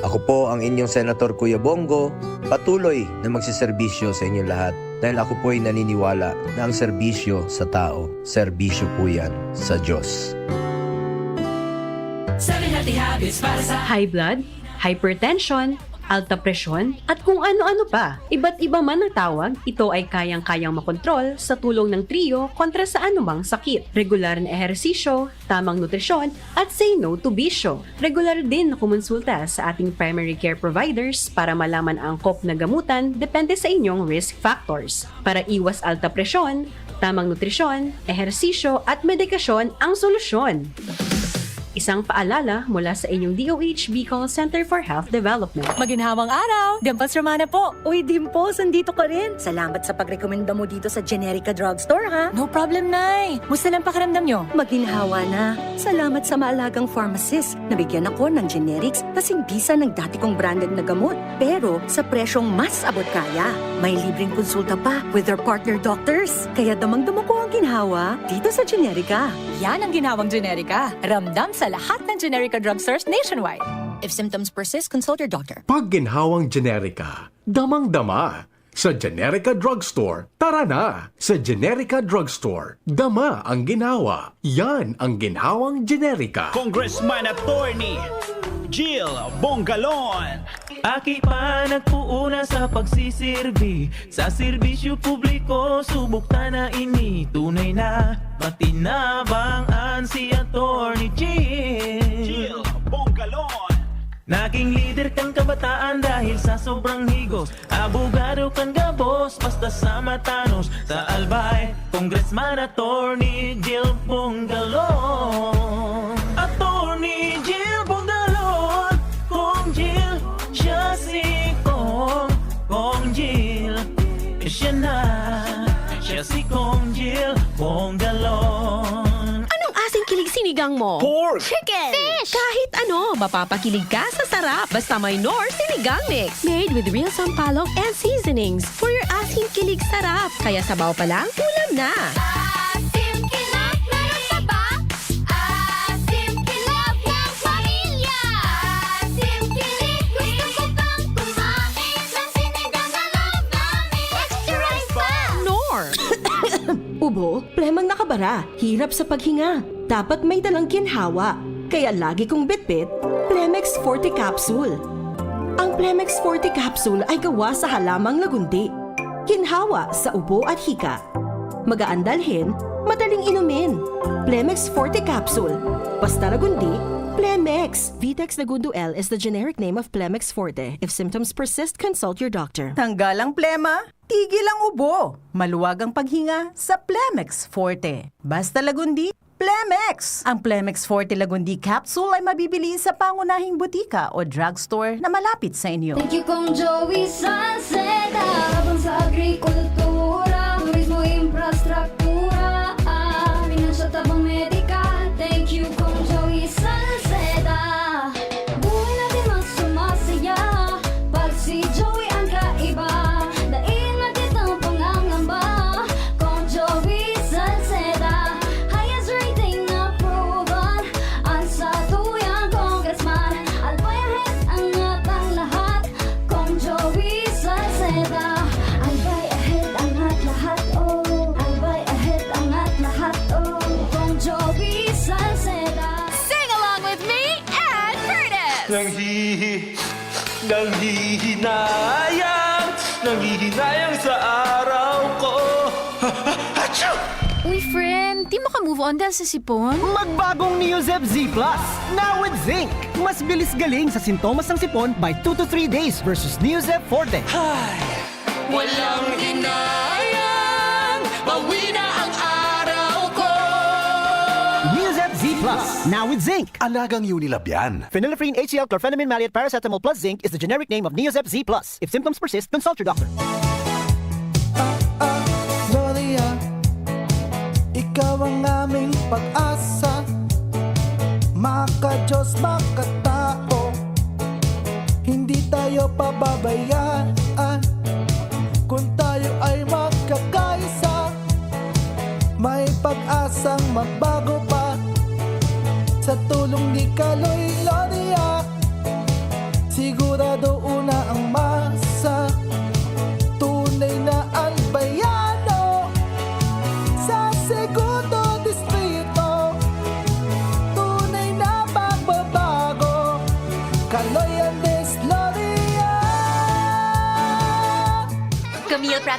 Ako po ang inyong Senator Kuya Bongo, patuloy na magsiservisyo sa inyong lahat dahil ako po ay naniniwala na ang serbisyo sa tao, serbisyo po yan sa Diyos. High blood, hypertension, alta presyon, at kung ano-ano pa. Iba't iba man ang tawag, ito ay kayang-kayang makontrol sa tulong ng trio kontra sa anumang sakit. Regular na ehersisyo, tamang nutrisyon, at say no to bisyo. Regular din na kumonsulta sa ating primary care providers para malaman ang angkop na gamutan depende sa inyong risk factors. Para iwas alta presyon, tamang nutrisyon, ehersisyo at medikasyon ang solusyon. Isang paalala mula sa inyong DOH Bicol Center for Health Development. Maginhawang araw! Dimples Romana po. Uy, Dimples, andito ka rin. Salamat sa pagrekomenda mo dito sa Generica Drugstore, ha? No problem, Nay. Musta lang pakiramdam nyo? Maginhawa na. Salamat sa maalagang pharmacist. Nabigyan ako ng generics kasing bisa ng dati kong branded na gamot. Pero sa presyong mas abot kaya. May libreng konsulta pa with their partner doctors. Kaya damang-dama ko ang ginhawa dito sa Generica. Yan ang ginhawang Generica. Ramdam sa lahat ng Generica drugstores nationwide. If symptoms persist, consult your doctor. Pag ginhawang Generica, damang-dama. Sa Generica Drugstore, tara na! Sa Generica Drugstore, dama ang ginawa. Yan ang ginhawang Generica. Congressman Attorney Jill Bongalon. Aki pa nagpuuna sa pagsisirbi sa serbisyo publiko, subok ta na ini tunay na matinabangan si Attorney Jill Bongalon. Naging leader kang kabataan dahil sa sobrang higos. Abogado kang gabos basta sa matanos. Sa Albay, Congressman Attorney Jill Bongalon. Attorney Jill Bongalon. Kong Jill, siya si Kong Jill. Siya na, siya si Kong Jill Bongalon. Anong asing kilig sinigang mo? Pork! Chicken! Fish! Kahit ano, mapapakilig ka sa sarap. Basta may Knorr Sinigang Mix. Made with real sampalok and seasonings for your asing kilig sarap. Kaya sabaw pa lang, ulam na. Asim kinap, meron pa ba? Asim kinap ng pamilya. Asim kilig, gusto ko pang kumain ng sinigang na love namin. Extra rice pa! Knorr! Ubo, plemang nakabara, hirap sa paghinga. Dapat may dalang ginhawa. Kaya lagi kong bitbit, Plemex Forte Capsule. Ang Plemex Forte Capsule ay gawa sa halamang lagundi. Ginhawa sa ubo at hika. Magaan dalhin, madaling inumin. Plemex Forte Capsule. Basta lagundi, Plemex. Vitex Lagundo L is the generic name of Plemex Forte. If symptoms persist, consult your doctor. Tanggal ang plema, tigil ang ubo. Maluwag ang paghinga sa Plemex Forte. Basta lagundi, Plemex! Ang Plemex Forte Lagundi Capsule ay mabibili sa pangunahing butika o drugstore na malapit sa inyo. Thank you kong Joey Salceda. Habang sa agrikultura, turismo, infrastruktura, finansya, tabang medikal. Thank you kong Joey Salceda. Buhay natin mas sumasaya pag si Joey ang kaiba. Daig natin ang pangangamba kong Joey Salceda. Highest rating approval ang sa tuyang congressman. Albayahit ang atang lahat kong Joey Salceda. Albay ahead ang at lahat, oh. Albay ahead ang at lahat, oh. Kong Joey Salceda. Sing along with me and Curtis! Nanghihinayang sa araw ko. Uy, friend, di mo ka move on dahil sa sipon? Magbagong Neozep Z Plus, now with zinc. Mas bilis galing sa sintomas ng sipon by 2 to 3 days versus Neozep Forte. Walang hinayang, bawi na ang araw ko. Neozep Z Plus, now with zinc. Alagang Unilab yan. Phenylephrine HCl chlorphenamine maleate paracetamol plus zinc is the generic name of Neozep Z Plus. If symptoms persist, consult your doctor. Gloria, ikaw ang aming pag-asa. Maka-Diyos, maka-tao, hindi tayo pababayaan. Kung tayo ay magkakaisa, may pag-asang magbago pa. Sa tulong ni Kaloy Gloria, sigurado una ang masa.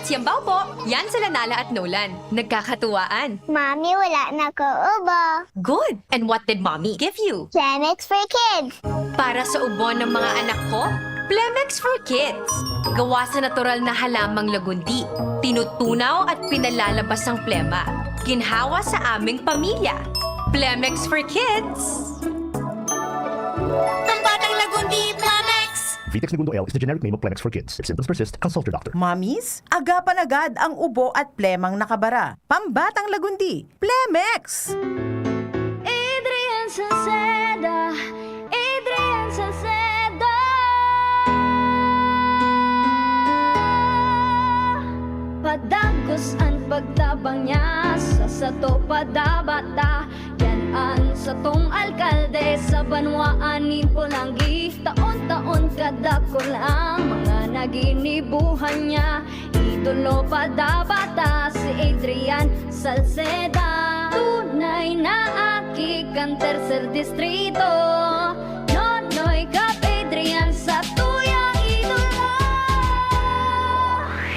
Siyambaw po, yan sila Nala at Nolan. Nagkakatuwaan. Mommy, wala na ko ubo. Good! And what did Mommy give you? Plemex for kids. Para sa ubo ng mga anak ko, Plemex for Kids. Gawa sa natural na halamang lagundi. Tinutunaw at pinalalabas ang plema. Ginhawa sa aming pamilya. Plemex for Kids. Pambatang lagundi, Plemex. Vitex Segundo L is the generic name of Plemex for kids. If symptoms persist, consult your doctor. Mommies, agapan agad ang ubo at plemang nakabara. Pambatang lagundi, Plemex! Adrian Salceda, Adrian Salceda. Padagos ang pagtabang niya sa sato padabata. Yan ang satong alkalde sa banwaanin Pulangi. Taon-taon kadako lang mga naginibuhan niya. Idolo padabata si Adrian Salceda. Tunay na aki kan tercer distrito. Nonoy kap Adrian sa tuyang idolo.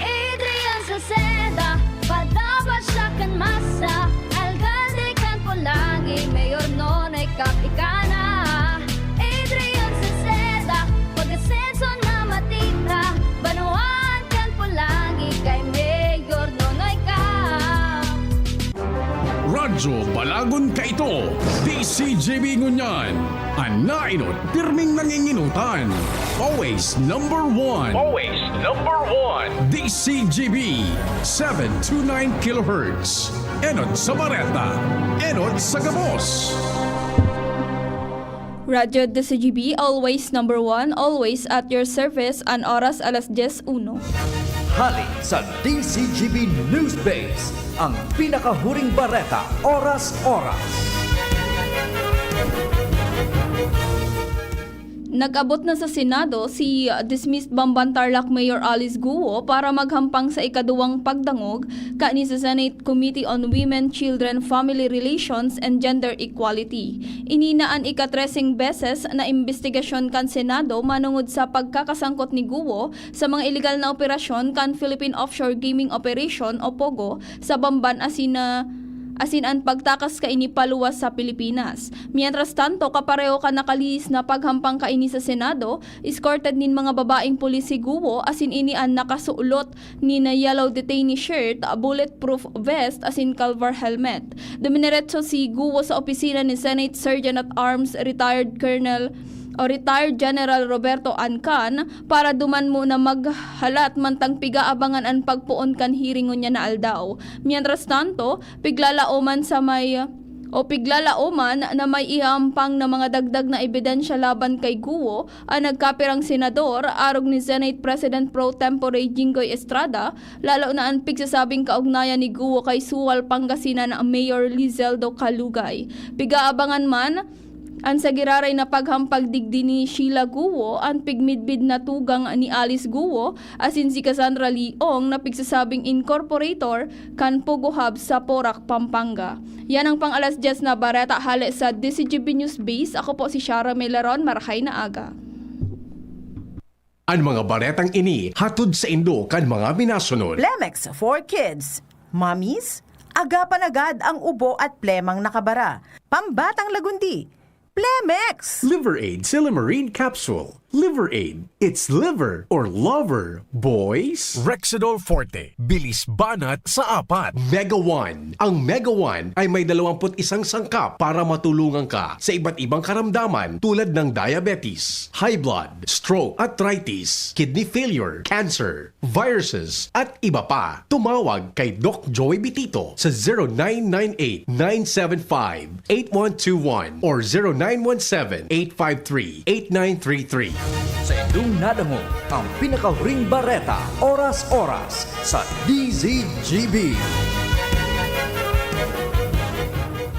Adrian Salceda, padabas siya kan masa. Alcalde kan Pulangi, mayor nonoy kap ikana. Adrian Salceda, pag-asenso na matitra. Banuan kan Pulangi, kay mayor nonoy kap. Radyo Balagon ka ito. DCGB Ngunyan. Anainot, pirming nanginginutan. Always number one. Always number one. DCGB 729 kHz. Enot sa Bareta. Enot sa Gabos. Radyo DCGB, always number one, always at your service, an oras alas 10:01. Hali sa DCGB News Base, ang pinakahuring bareta, oras-oras. Nag-abot na sa Senado si dismissed Bamban Tarlac Mayor Alice Guo para maghampang sa ikaduwang pagdangog kani sa Senate Committee on Women, Children, Family Relations and Gender Equality. Ininaan ikatresing beses na investigasyon kan Senado manungod sa pagkakasangkot ni Guo sa mga illegal na operasyon kan Philippine Offshore Gaming Operation o POGO sa Bamban asin ang pagtakas kaini paluwas sa Pilipinas. Mientras tanto, kapareho ka nakalihis na paghampang kaini sa Senado, escorted nin mga babaeng pulis si Guo asin ini ang nakasuulot ni na yellow detainee shirt, bulletproof vest asin calvar helmet. Dumineretso si Guo sa opisina ni Senate Sergeant at Arms retired General Roberto Ancan para duman mo na maghalat mantang piga-abangan ang pagpuon kan hiringon niya na aldaw. Mientras tanto, piglalaoman na may ihampang na mga dagdag na ebidensya laban kay Guo ang nagkapirang senador arog ni Senate President Pro Tempore Jinggoy Estrada, lalo na ang pigsasabing kaugnayan ni Guo kay Suwal Pangasinan na Mayor Lizeldo Calugay. Piga-abangan man ang sagiraray na paghampag digdi ni Sheila Guo ang pigmidbid na tugang ni Alice Guo asin si Cassandra Leong na pigsasabing incorporator kan Pogo Hub sa Porac, Pampanga. Yan ang pang alas 10 na bareta hali sa DCGB News Base. Ako po si Shara Melaron, marahay na aga. Ang mga baretang ini hatod sa Indo kan mga minasunod. Plemex for Kids. Mommies, agapan agad ang ubo at plemang nakabara. Pambatang lagundi, Plemex! Liver Aid Silimarine Capsule. Liver Aid. It's liver or lover, boys. Rexidol Forte. Bilis banat sa 4. Mega One. Ang Mega One ay may 21 sangkap para matulungan ka sa iba't ibang karamdaman tulad ng diabetes, high blood, stroke, arthritis, kidney failure, cancer, viruses, at iba pa. Tumawag kay Doc Joey Bitito sa 0998-975-8121 or 0917-853-8933. Sa inyong nadango, ang pinakahuring bareta, oras-oras sa DZGB.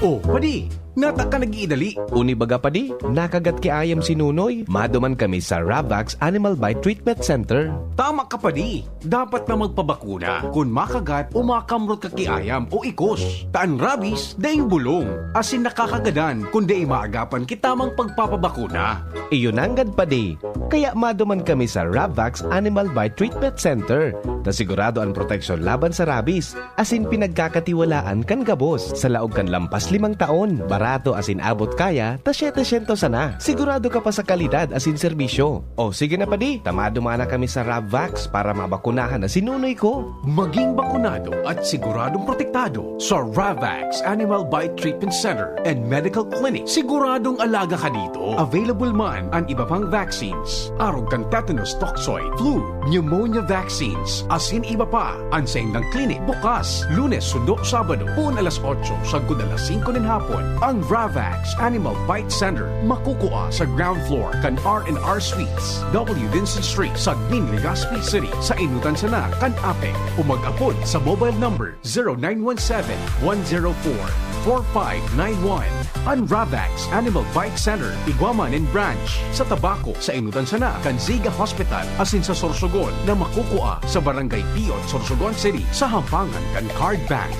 Oh, buddy, Nata ka nag-iidali. Uni baga pa di, nakagat ki ayam si Nunoy. Maduman kami sa Ravax Animal Bite Treatment Center. Tama ka pa di. Dapat na magpabakuna kung makagat o makamrot ka kiayam o ikos. Taan rabies, daing bulong. Asin nakakagadan kung di maagapan kitamang pagpapabakuna. Iyon anggad pa di. Kaya maduman kami sa Ravax Animal Bite Treatment Center. Na sigurado ang proteksyon laban sa rabies. Asin pinagkakatiwalaan kan gabos. Sa laog kan lampas 5 taon. Barato asin abot kaya, ta 700 sana. Sigurado ka pa sa kalidad asin serbisyo. O sige na pa di, tamadumana kami sa Ravax para mabakunahan na si Nunoy ko. Maging bakunado at siguradong protektado sa Ravax Animal Bite Treatment Center and Medical Clinic. Siguradong alaga ka dito. Available man ang iba pang vaccines. Arog kang tetanus toxoid, flu, pneumonia vaccines, asin iba pa. Ang saindang clinic bukas, Lunes, Sundo, Sabado, pun alas 8, sagud alas 5 ng hapon. Ang Ravax Animal Bite Center makukuha sa ground floor kan R&R Suites, W. Vincent Street, Sagmin, Legazpi City. Sa inutan sana kan Apek o mag-apod sa mobile number 0917-104-4591. Ang Ravax Animal Bite Center, Iguaman and Branch. Sa Tabaco, sa inutan sana kan Ziga Hospital, asin sa Sorsogon na makukuha sa Barangay Piot, Sorsogon City, sa Hampangan kan Card Bank.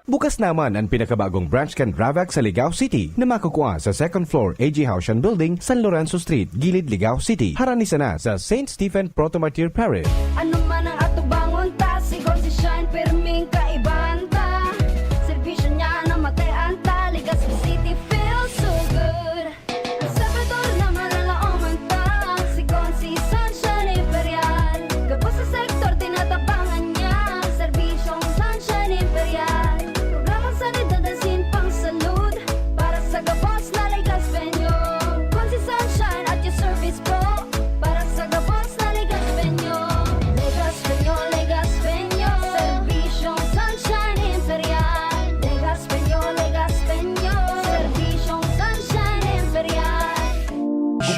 Bukas naman ang pinakabagong branch kan Ravax sa Ligao City na makukuha sa second floor AG Haushan Building, San Lorenzo Street, Gilid, Ligao City. Haranisa na sa St. Stephen Protomartyr Parish. Ano man ang atubangon ta, sigon si Shine, perming kaibahan ta. Servisyo niya na matean ta, Legazpi City feels so good. Ang Salvador naman ang laoman ta, sigon si Sunshine Imperial. Kapos sa sektor, tinatabangan niya, serbisyong Sunshine Imperial. Programang sanidad asin pang salud, para sa gabos na Legazpenyo. Kung si Sunshine at your service pro, para sa gabos na Legazpenyo. Legazpenyo, Legazpenyo, serbisyong Sunshine Imperial. Legazpenyo, Legazpenyo, serbisyong Sunshine Imperial.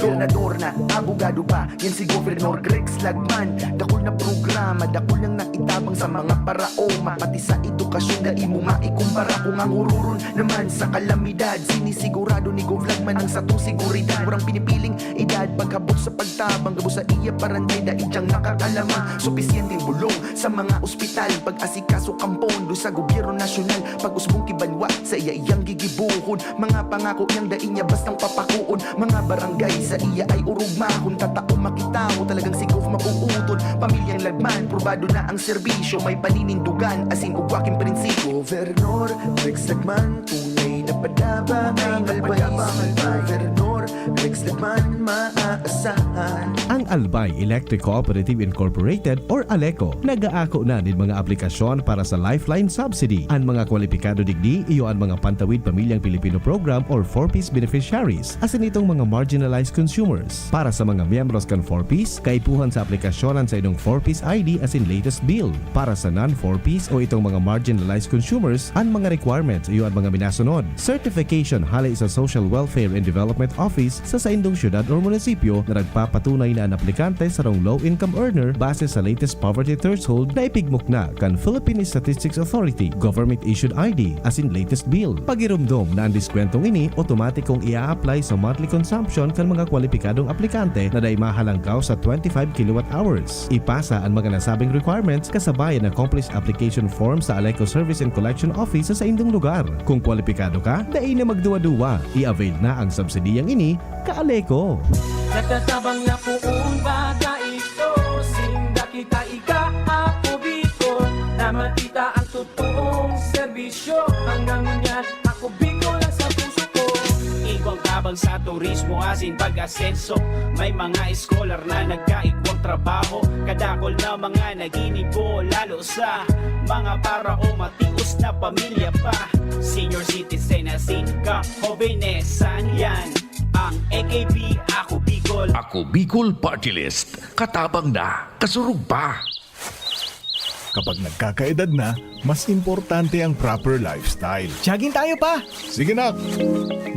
Gobernador na, abogado pa, yan si Gobernador Grex Lagman. Dakol na programa, dakol lang naitabang sa mga paraoma. Pati sa edukasyon na imo maikumpara. Kung ang ururon naman sa kalamidad, sinisigurado ni Gov Lagman ang satong seguridad. Warang pinipiling edad, paghabot sa pagtabang, gabo sa iya parantay da idyang nakakalama. Supisyenteng bulong sa mga ospital, pag-asikaso kampondo sa gobyerno nasyonal. Pag-usbong kibanwa sa iya iyang gigibuhon, mga pangako niyang dain niya bastang papakuon. Mga barangay sa iya ay urugma, kung tatao makita mo talagang si Gov mapuuton. Pamilyang Lagman, probado na ang serbisyo, may paninindugan asin ugwaking prinsipyo. Gobernador Rex Lagman, tunay na padaba ang albay. Gobernador Rex Lagman, maaasahan. Ang Albay Electric Cooperative Incorporated or ALECO nag-aako na din mga aplikasyon para sa Lifeline Subsidy. Ang mga kwalipikado digdi iyo ang mga Pantawid Pamilyang Pilipino Program or 4Ps beneficiaries asin itong mga marginalized consumers. Para sa mga miyembros kan 4Ps, kaipuhan sa aplikasyonan sa inyong 4Ps ID asin latest bill. Para sa non-4Ps o itong mga marginalized consumers, ang mga requirements iyo ang mga minasunod. Certification halay sa Social Welfare and Development Office sa indong syudad o munisipyo na nagpapatunay na ang aplikante sa rong low-income earner base sa latest poverty threshold na ipigmuk na kan Philippine Statistics Authority government-issued ID asin latest bill. Pagirumdom na ang diskwentong ini, automatikong ia-apply sa monthly consumption kan mga kwalipikadong aplikante na day mahalangkaw sa 25 kWh. Ipasa ang mga nasabing requirements kasabayan na complete application form sa ALECO Service and Collection Office sa indong lugar. Kung kwalipikado ka, dai na magduwa-duwa. I-avail na ang subsidiyang ini ka-ALECO. Nagtatabang na poong baga ito, sinda kita ika-ako Bicol, na matita ang totoong serbisyo. Hanggang ngayon ako Bicol lang sa puso ko. Igwang tabang sa turismo asin pag-asenso, may mga scholar na nagkaigwang trabaho. Kadakol na mga naginibo, lalo sa mga para o matius na pamilya pa. Senior citizen asin ka-hobenesan yan. Ang AKP, Ako Bicol. Ako Bicol Party List. Katabang na, kasurug pa. Kapag nagkakaedad na, mas importante ang proper lifestyle. Jogging tayo pa! Sige na!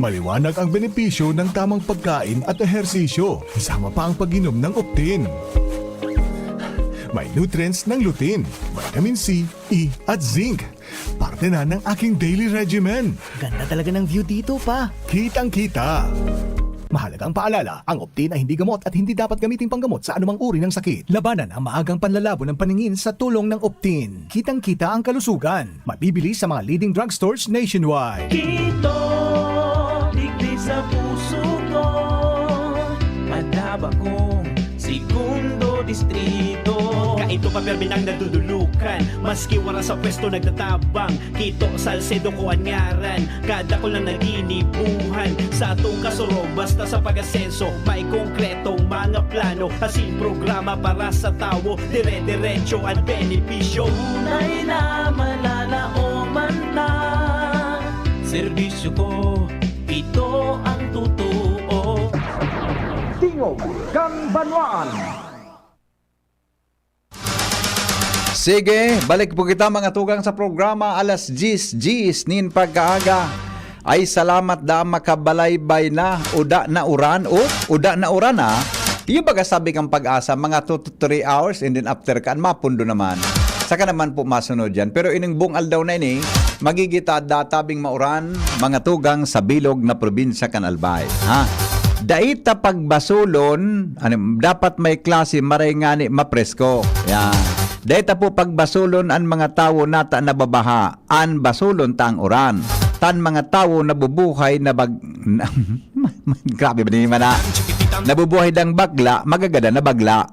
Maliwanag ang benepisyo ng tamang pagkain at ehersisyo. Kasama pa ang pag-inom ng Optin. May nutrients ng lutein, vitamin C, E at zinc para parte na ng aking daily regimen. Ganda talaga ng view dito pa. Kitang-kita. Mahalagang paalala, ang Optin ay hindi gamot at hindi dapat gamitin panggamot sa anumang uri ng sakit. Labanan ang maagang panlalabo ng paningin sa tulong ng Optin. Kitang-kita ang kalusugan. Mabibili sa mga leading drugstores nationwide. Ito, digdi sa puso ko, madaba kong segundo distrito. Kaito pa permin ang nadudulukan, maski wala sa pwesto nagtatabang. Kito Salcedo ko anyaran, kada ko lang naginibuhan. Sa atong kasuro, basta sa pag-asenso, may konkretong mga plano. Asin programa para sa tawo, dire-diretso at benepisyo. Tunay na malalaoman na serbisyo ko, ito ang totoo. Tingog Ganbanwaan. Sige, balik po kita mga tugang sa programa alas 10 nin pagkaaga. Ay salamat da makabalaybay na uda na uran na. Yung baga sabi kang pag-asa mga 2 to 3 hours and then after kan mapundo naman. Saka naman po masunod yan. Pero ining bungal daw na ini, magigita databing mauran mga tugang sa bilog na probinsya kan Albay. Ha? Daita pagbasulon, dapat may klase maray ngani mapresko. Yan. Daita po pagbasulon an mga tawo nata nababaha, an basulon tang uran. Tan mga tawo nabubuhay na grabe ba ni mana? Nabubuhay dang bagla, magagada na bagla.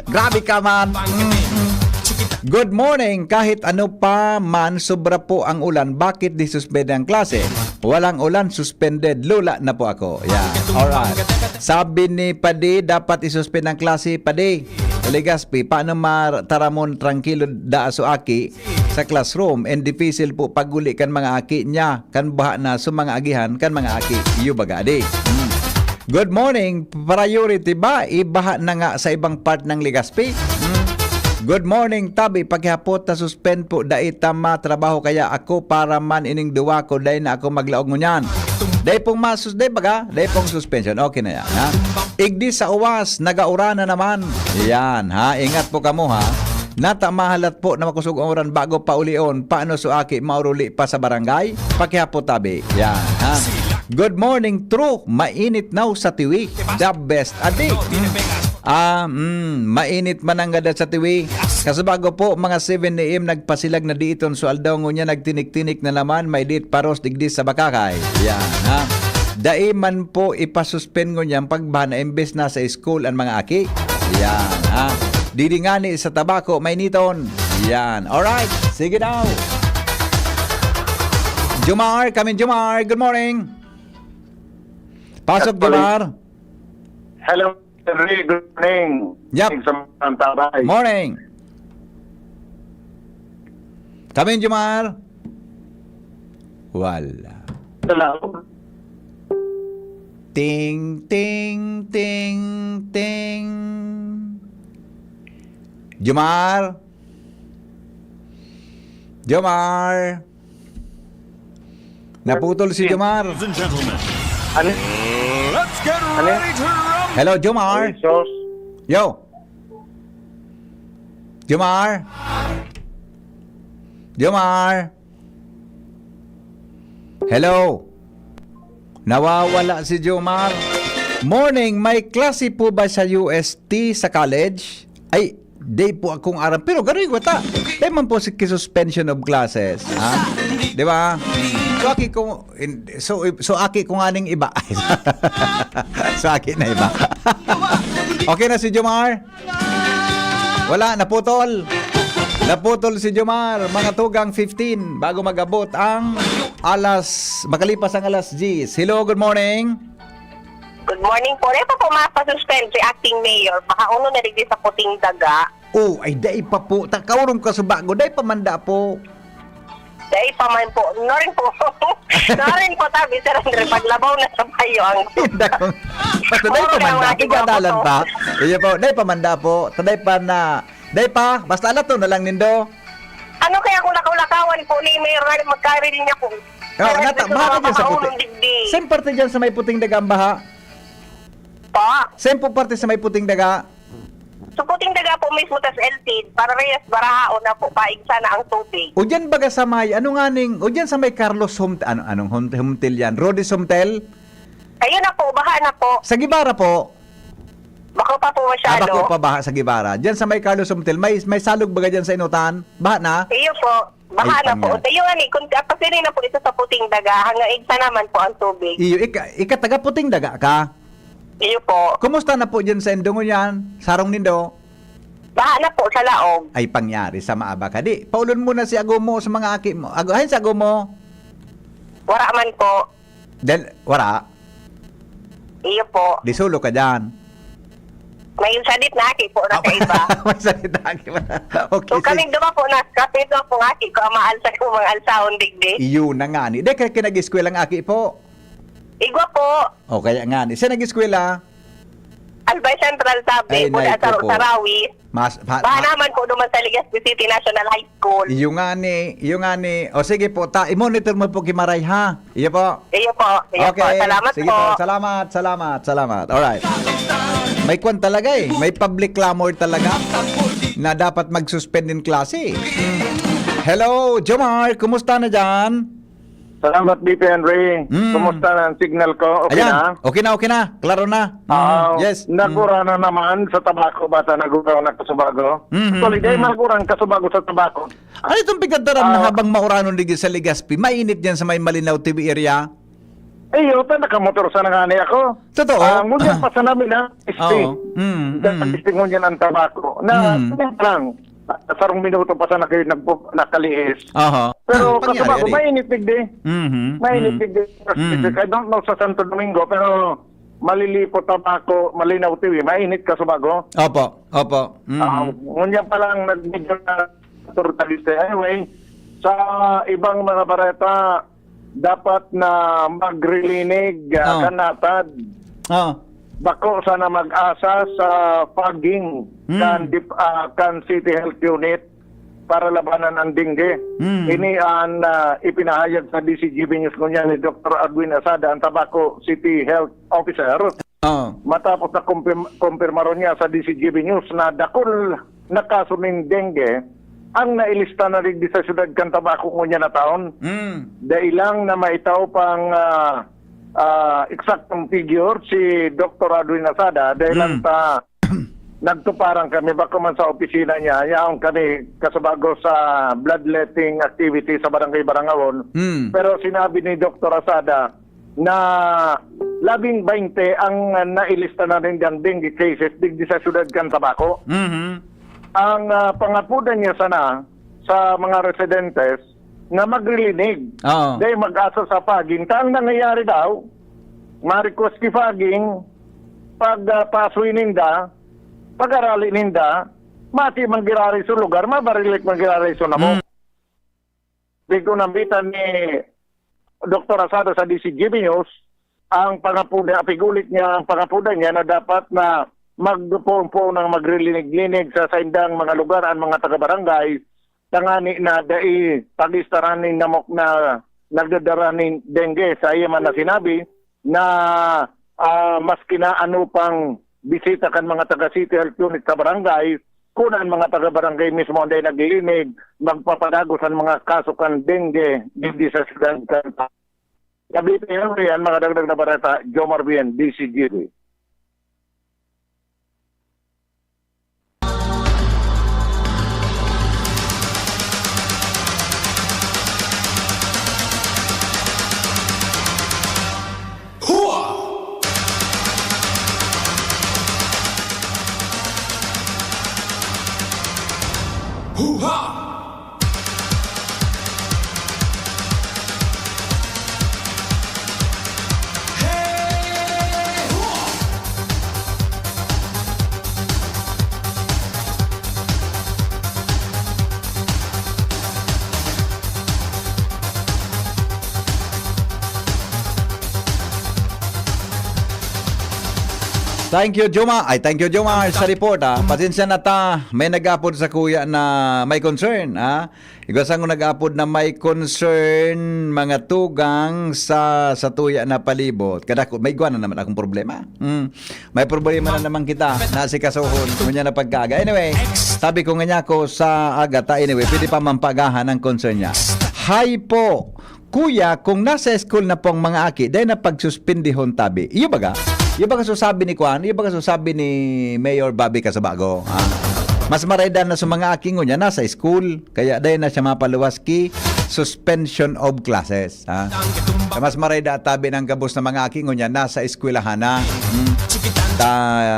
Grabe ka man. Good morning. Kahit ano pa man sobra po ang ulan, bakit di suspend ang klase? Walang ulan, suspended. Lula na po ako. Yeah. Alright. Sabi ni Padi, dapat isuspend ang klase. Padi, Legaspi, paano mataramon tranquilo da so aki sa classroom and difficile po paguli kan mga aki niya kan baha na so mga agihan kan mga aki yu bagadi. Good morning. Priority ba ibaha na nga sa ibang part ng Legaspi? Good morning, Tabi. Paghapot ta suspend po dai tama trabaho kaya ako para man ining duwa ko dai na ako maglaog ngunyan. Dai pong dai baga, dai pong suspension. Okay na yan, ha? Igdi sa uwas, nagaura na naman. Yan, ha? Ingat po kamo, ha? Nata mahalat po na makusog ang oran bago pa ulion. Paano so aki mauruli pa sa barangay? Paghapot, Tabi. Yan, ha? Good morning, true. Mainit now sa tiwi. The best adi. Mainit man ang gada sa tiwi. Kasi bago po mga 7 AM nagpasilag na diiton so aldaw ngunya nagtinik-tinik na naman may dit paros digdi sa bakakay. Yan, ha? Dai man po ipasuspend ngunya pagbaha na imbes na sa school ang mga aki. Yan, ha? Didingani sa tabako may niton. Yan. Alright. Sige daw. Jumar, kami Jumar. Good morning. Pasok Jumar. Hello. Good morning. Yep. Morning. Kami Jumar. Wala. Hello. Ting, ting, ting, ting. Jumar. Jumar. Naputol si Jumar. Ladies and gentlemen. Let's get ready to rumble. Hello, Jumar. Yo. Jumar. Jumar. Hello. Nawawala si Jumar. Morning, may klase po ba sa UST sa college? Ay, day po akong aram. Pero gano'y wata. Day man po si suspension of classes. Ha? Di ba? So aki kung aki kung aning iba. So aki na iba. Okay na si Jomar? Wala, naputol. Naputol si Jomar. Mga tugang 15 bago magabot ang makalipas ang alas 10. Hello, good morning. Good morning po. Ito po mapasuspend si acting mayor. Baka uno na rin sa puting daga. Oh, ay dai pa po. Takawrong ka sa bago. Dai pa manda po. Dahil pa man po, norin po tabi, Sir Andre, paglabaw na sa bayo ang... Basta dahil pa manda, igadalan pa. Iya po, dahil pa manda po, taday pa na, dahil pa, basta ala to na lang nindo. Ano kaya kung nakaulakawan po ni Mayor Ryan, magkarili niya po. Baha dyan sa puting. Same parte dyan sa may puting daga ang baha? Pa? Same po parte sa may puting daga? Suputing daga po mismo tas LTID para reyes barahaon na po paig sana ang tubig. O dyan baga sa may, ano nga ning, o dyan sa may Carlos anong Humtel yan? Rodis Humtel? Ayun na po, baha na po. Sa Gibara po. Bako pa po masyado. Bako pa baha sa Gibara. Dyan sa may Carlos Humtel, may salog baga dyan sa Inutan? Baha na? Iyo po, baha Ay, na po. Tayo nga ni, kung kapasinin na po ito sa puting daga, hanggang igsa naman po ang tubig. Iyo, ika taga puting daga ka? Iyo po. Kumusta na po dyan sa Indongo yan? Sarong Nindo? Baha na po sa laog. Ay pangyari sa maaba ka. Di, paulon mo na si Agomo sa mga aki mo. Ay, sa Agomo. Wara man po. Wara? Iyo po. Di sulo ka dyan. May sadit na aki po na kaiba. May salit na aki mo. Okay, So kaming duma po na, kapit na po aki ko, maalsa ko mga alsahon digdi. Iyo na nga ni. Di, kaya kinag-eskwela ang aki po. Igwa po. O kaya nga ni. Saan nag-eskwela? Albay Central Tabi, Ay, po nay, sa po. Sarawi. Baha naman po duman sa Legazpi City National High School. Iyo nga ni. O sige po, i-monitor mo po kimaray ha. Iyo po. Iyo po. Iyo po. Salamat sige po. Salamat. Alright. May kwan talaga eh. May public clamor talaga na dapat mag-suspend in klase. Hello, Jomar. Kumusta na dyan? Salamat, BP Henry. Kumusta na ang signal ko? Okay Ayan. na? Okay na. Klaro na. Yes. Nagura na naman sa tabako bata naguraw na kasubago. Actually, dahil magurang kasubago sa tabako. Ano itong pigadaram na habang mauranon ligi sa Legazpi? Mainit yan sa may Malinaw TV area? Yun, nakamotor sa nangani ako. Totoo? Ngunyan pa sa namin ha. Istingon yan ang tabako. Lang. Sarong minuto pa sa nakaliis. Pero kasubago, mainit digdi. Mainit digdi. I don't know sa Santo Domingo, pero malilipot tabako, Malinaw TV, mainit kasubago. Opo. Ngunyan pa lang nag-video na turtaliste. Anyway, sa ibang mga bareta, dapat na magrilinig kanatad. Bako sana mag-asa sa fogging kan City Health Unit para labanan ang dengue. Ini ang ipinahayag sa DCGB News kunya ni Dr. Adwin Asada, ang Tabaco City Health Officer. Matapos na kumpirmaron niya sa DCGB News na dakol na kaso ng dengue ang nailista na rin sa syudad kan Tabaco kunya na taon. Dailang na maitaw pang eksaktong figure si Dr. Adwin Asada dahil lang nagtuparang kami bako man sa opisina niya yaong kami kasabago sa bloodletting activity sa Barangay Barangawon. Pero sinabi ni Dr. Asada na 20 ang nailista na rin ng dengue cases digdi sa syudad kan Tabaco. Ang pangapudan niya sana sa mga residentes na magrilinig. Dahil mag-asa sa fogging. Ang nangyayari daw, ma-request ki fogging, pag-pasoy ninda, pag-arali ninda, mati manggirari sa lugar, mabarilik manggirari sa namo. Bigko nambitan ni Dr. Asado sa DCGB News, ang pangapudan, pigulit niya, ang pangapudan niya na dapat na magpo ng magrilinig-linig sa saindang mga lugar ang mga taga-barangay tangani na dai pagistaranin namok na nagdadaranin dengue sa iya man na sinabi na maski na ano pang bisita kan mga taga City Health Unit sa barangay kunan mga taga barangay mismo ang naglilinig magpapadagos ang mga kaso kan dengue dito sa syudad kan. Sabi yan mga dagdag na barata, Jomar Bien, DCGB. Thank you, Juma. Thank you, Juma, sa report, ha. Pasensya na ta, may nag-upload sa kuya na may concern, ha. Igasan ko nag-upload na may concern, mga tugang sa tuya na palibot. Kada ko, may guwan na naman akong problema. May problema na naman kita, nasi kasuhon, kunya na pagkaga. Anyway, sabi ko nga niya ko sa agata, anyway, pwede pa mampagahan ang concern niya. Hi po, kuya, kung nasa school na pong mga aki, dahil na pagsuspindihon tabi, iyo baga? Yung ba kasasabi ni Kwan, yung ba kasasabi ni Mayor Bobby Casabago, mas maraydan na sa mga aking niya nasa school, kaya dahil na siya mapaluwas ki suspension of classes. Mas marayda tabi ng gabos na mga aking niya nasa eskwelahan na.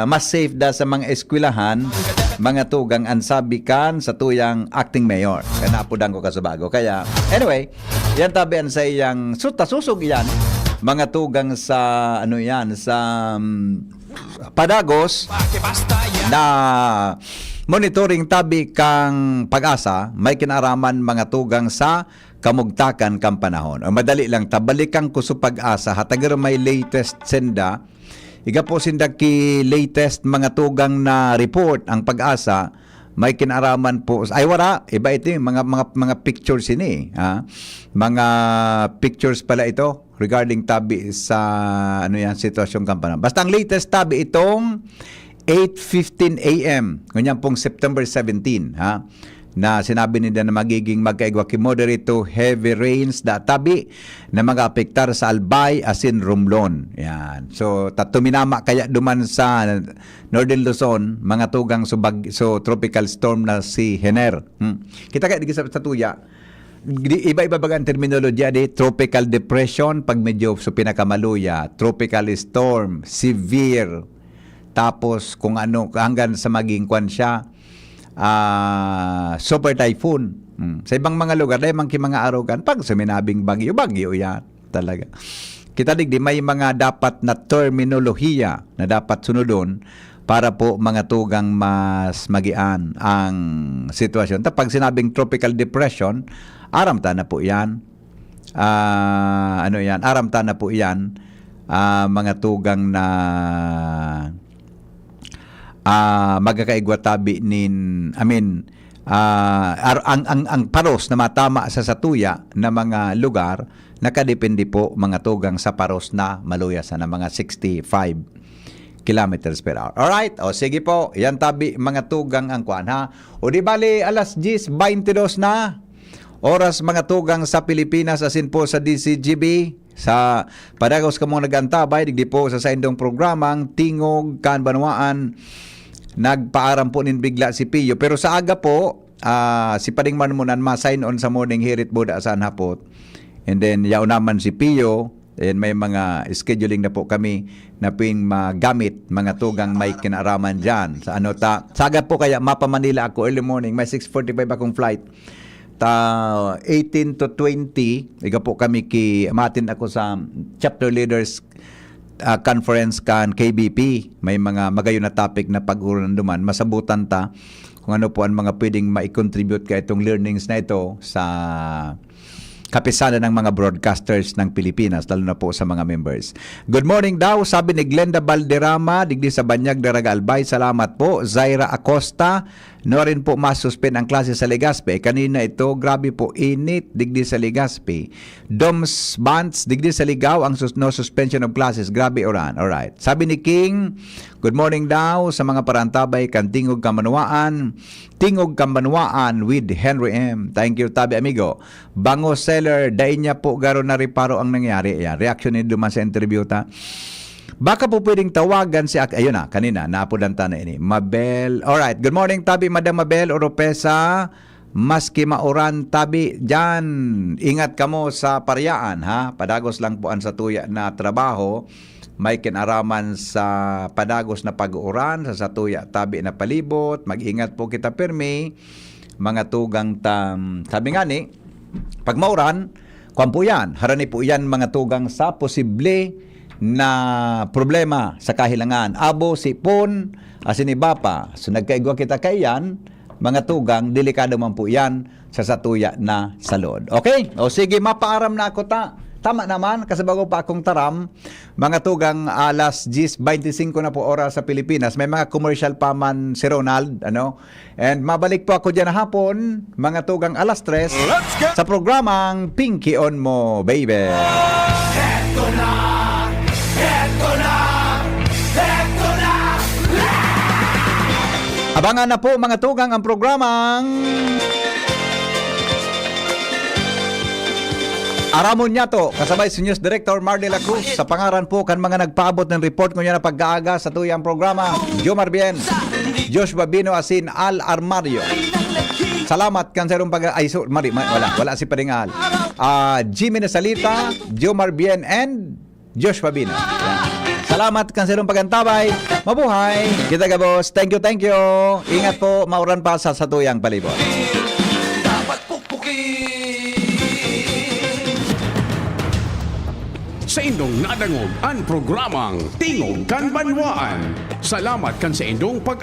Mas safe da sa mga eskwelahan, mga tugang ansabikan sa tuyang acting mayor. Kaya napudang ko Casabago. Kaya, anyway, yan tabi sa iyang sutasusog yan. Mga tugang sa sa Padagos na monitoring tabi kang Pag-asa, may kinaraman mga tugang sa kamugtakan kang panahon. O madali lang tabalikan ko sa Pag-asa hatagir may latest senda. Iga po sinda ki latest mga tugang na report ang Pag-asa, may kinaraman po ay wala iba ito mga pictures ini, mga pictures pala ito regarding tabi sa sitwasyong kampana. Basta ang latest tabi itong 8:15 AM ganyan pong September 17, na sinabi nila na magiging magkaigwa ki moderate to heavy rains da tabi na mag-apektar sa Albay asin Romblon. Yan. So tuminama kaya duman sa Northern Luzon mga tugang so tropical storm na si Hener. Kita kaya di sa tuya. Iba-iba bagang terminology di tropical depression pag medyo so pinakamaluya, tropical storm, severe, tapos kung ano hanggang sa maging kwan siya super typhoon. Sa ibang mga lugar dahil mga arogan pag suminabing bagyo yan talaga. Kita digdi may mga dapat na terminolohiya na dapat sunodon para po mga tugang mas magian ang sitwasyon. Pag sinabing tropical depression, aramta na po yan. Aramta na po yan. Mga tugang na magkakaigwa tabi ang paros na matama sa satuya na mga lugar nakadepende po mga tugang sa paros na maluyasan na mga 65 kilometers per hour. Alright, o sige po, yan tabi mga tugang ang kuan ha. O di bali alas 10:22 na oras mga tugang sa Pilipinas asin po sa DCGB sa Padagos kamo nagantabay digdi po sa indong programang Tingog Kanbanwaan. Nagpaaram po nin bigla si Pio pero sa aga po si Pading Manmunan ma-sign on sa morning hirit boda asan hapot. And then yaw naman si Pio. And may mga scheduling na po kami na ping magamit mga tugang may kinaraman dyan. Sa saga po kaya Mapa Manila ako early morning, may 6:45 akong flight. 18 to 20, iga po kami matin ako sa chapter leaders conference kan KBP. May mga magayon na topic na pag-uran duman. Masabutan ta kung ano po ang mga pwedeng ma-contribute ka itong learnings na ito sa kapisanan ng mga broadcasters ng Pilipinas, lalo na po sa mga members. Good morning daw, sabi ni Glenda Valderrama, digdi sa Banyag, Daraga, Albay. Salamat po. Zaira Acosta, no rin po masuspend ang klase sa Legazpi. Kanina ito, grabe po, init, digdi sa Legazpi. Doms Bants, digdi sa Ligaw, ang no suspension of classes. Grabe oran. Alright. Sabi ni King, good morning daw sa mga parantabay kan Tingog Kambanwaan. Tingog Kambanwaan with Henry M. Thank you, tabi amigo. Bango seller, dain niya po garo na riparo ang nangyari. Ayan, reaction ni duman sa interview ta. Baka po pwedeng tawagan si ayun na, kanina, naapudanta na ini. Mabel, alright. Good morning, tabi Madam Mabel Oropesa. Maski mauran tabi dyan, ingat kamo sa paryaan, ha? Padagos lang po ang sa tuya na trabaho. May kinaraman sa padagos na pag-uran, sa satuya tabi na palibot. Mag-ingat po kita pirmi. Mga tugang sabi nga ni, pag mauran, kwan po yan. Harani po yan mga tugang sa posible na problema sa kahilangan. Abo, sipon, asin iba pa. So nagkaigwa kita kayan, mga tugang, delikado man po yan sa satuya na salod. Okay? O sige, mapaaram na ako ta. Tama naman, kasi bago pa akong taram, mga tugang alas 10:25 na po oras sa Pilipinas. May mga commercial pa man si Ronald, ano? And mabalik po ako dyan hapon, mga tugang alas 3 sa programang Pinky on Mo, baby. Eto na! Eto na! Eto na! Abangan na po mga tugang ang programang Aramon Nyato, kasabay si News Director Mar de la Cruz. Sa pangaran po kan mga nagpaabot ng report ko niya na pag-aaga sa tuyang programa, Jomar Bien, Josh Babino Asin, Al Armario. Salamat kan serong wala si Paringal. Jimmy Nasalita, Jomar Bien and Josh Babino. Yan. Salamat kan serong pagantabay. Mabuhay. Kita ka boss. Thank you. Ingat po, mauran pa sa tuyang palibot. Sa indong nadangog ang programang Tingog kan Banwaan. Salamat kan sa indong pag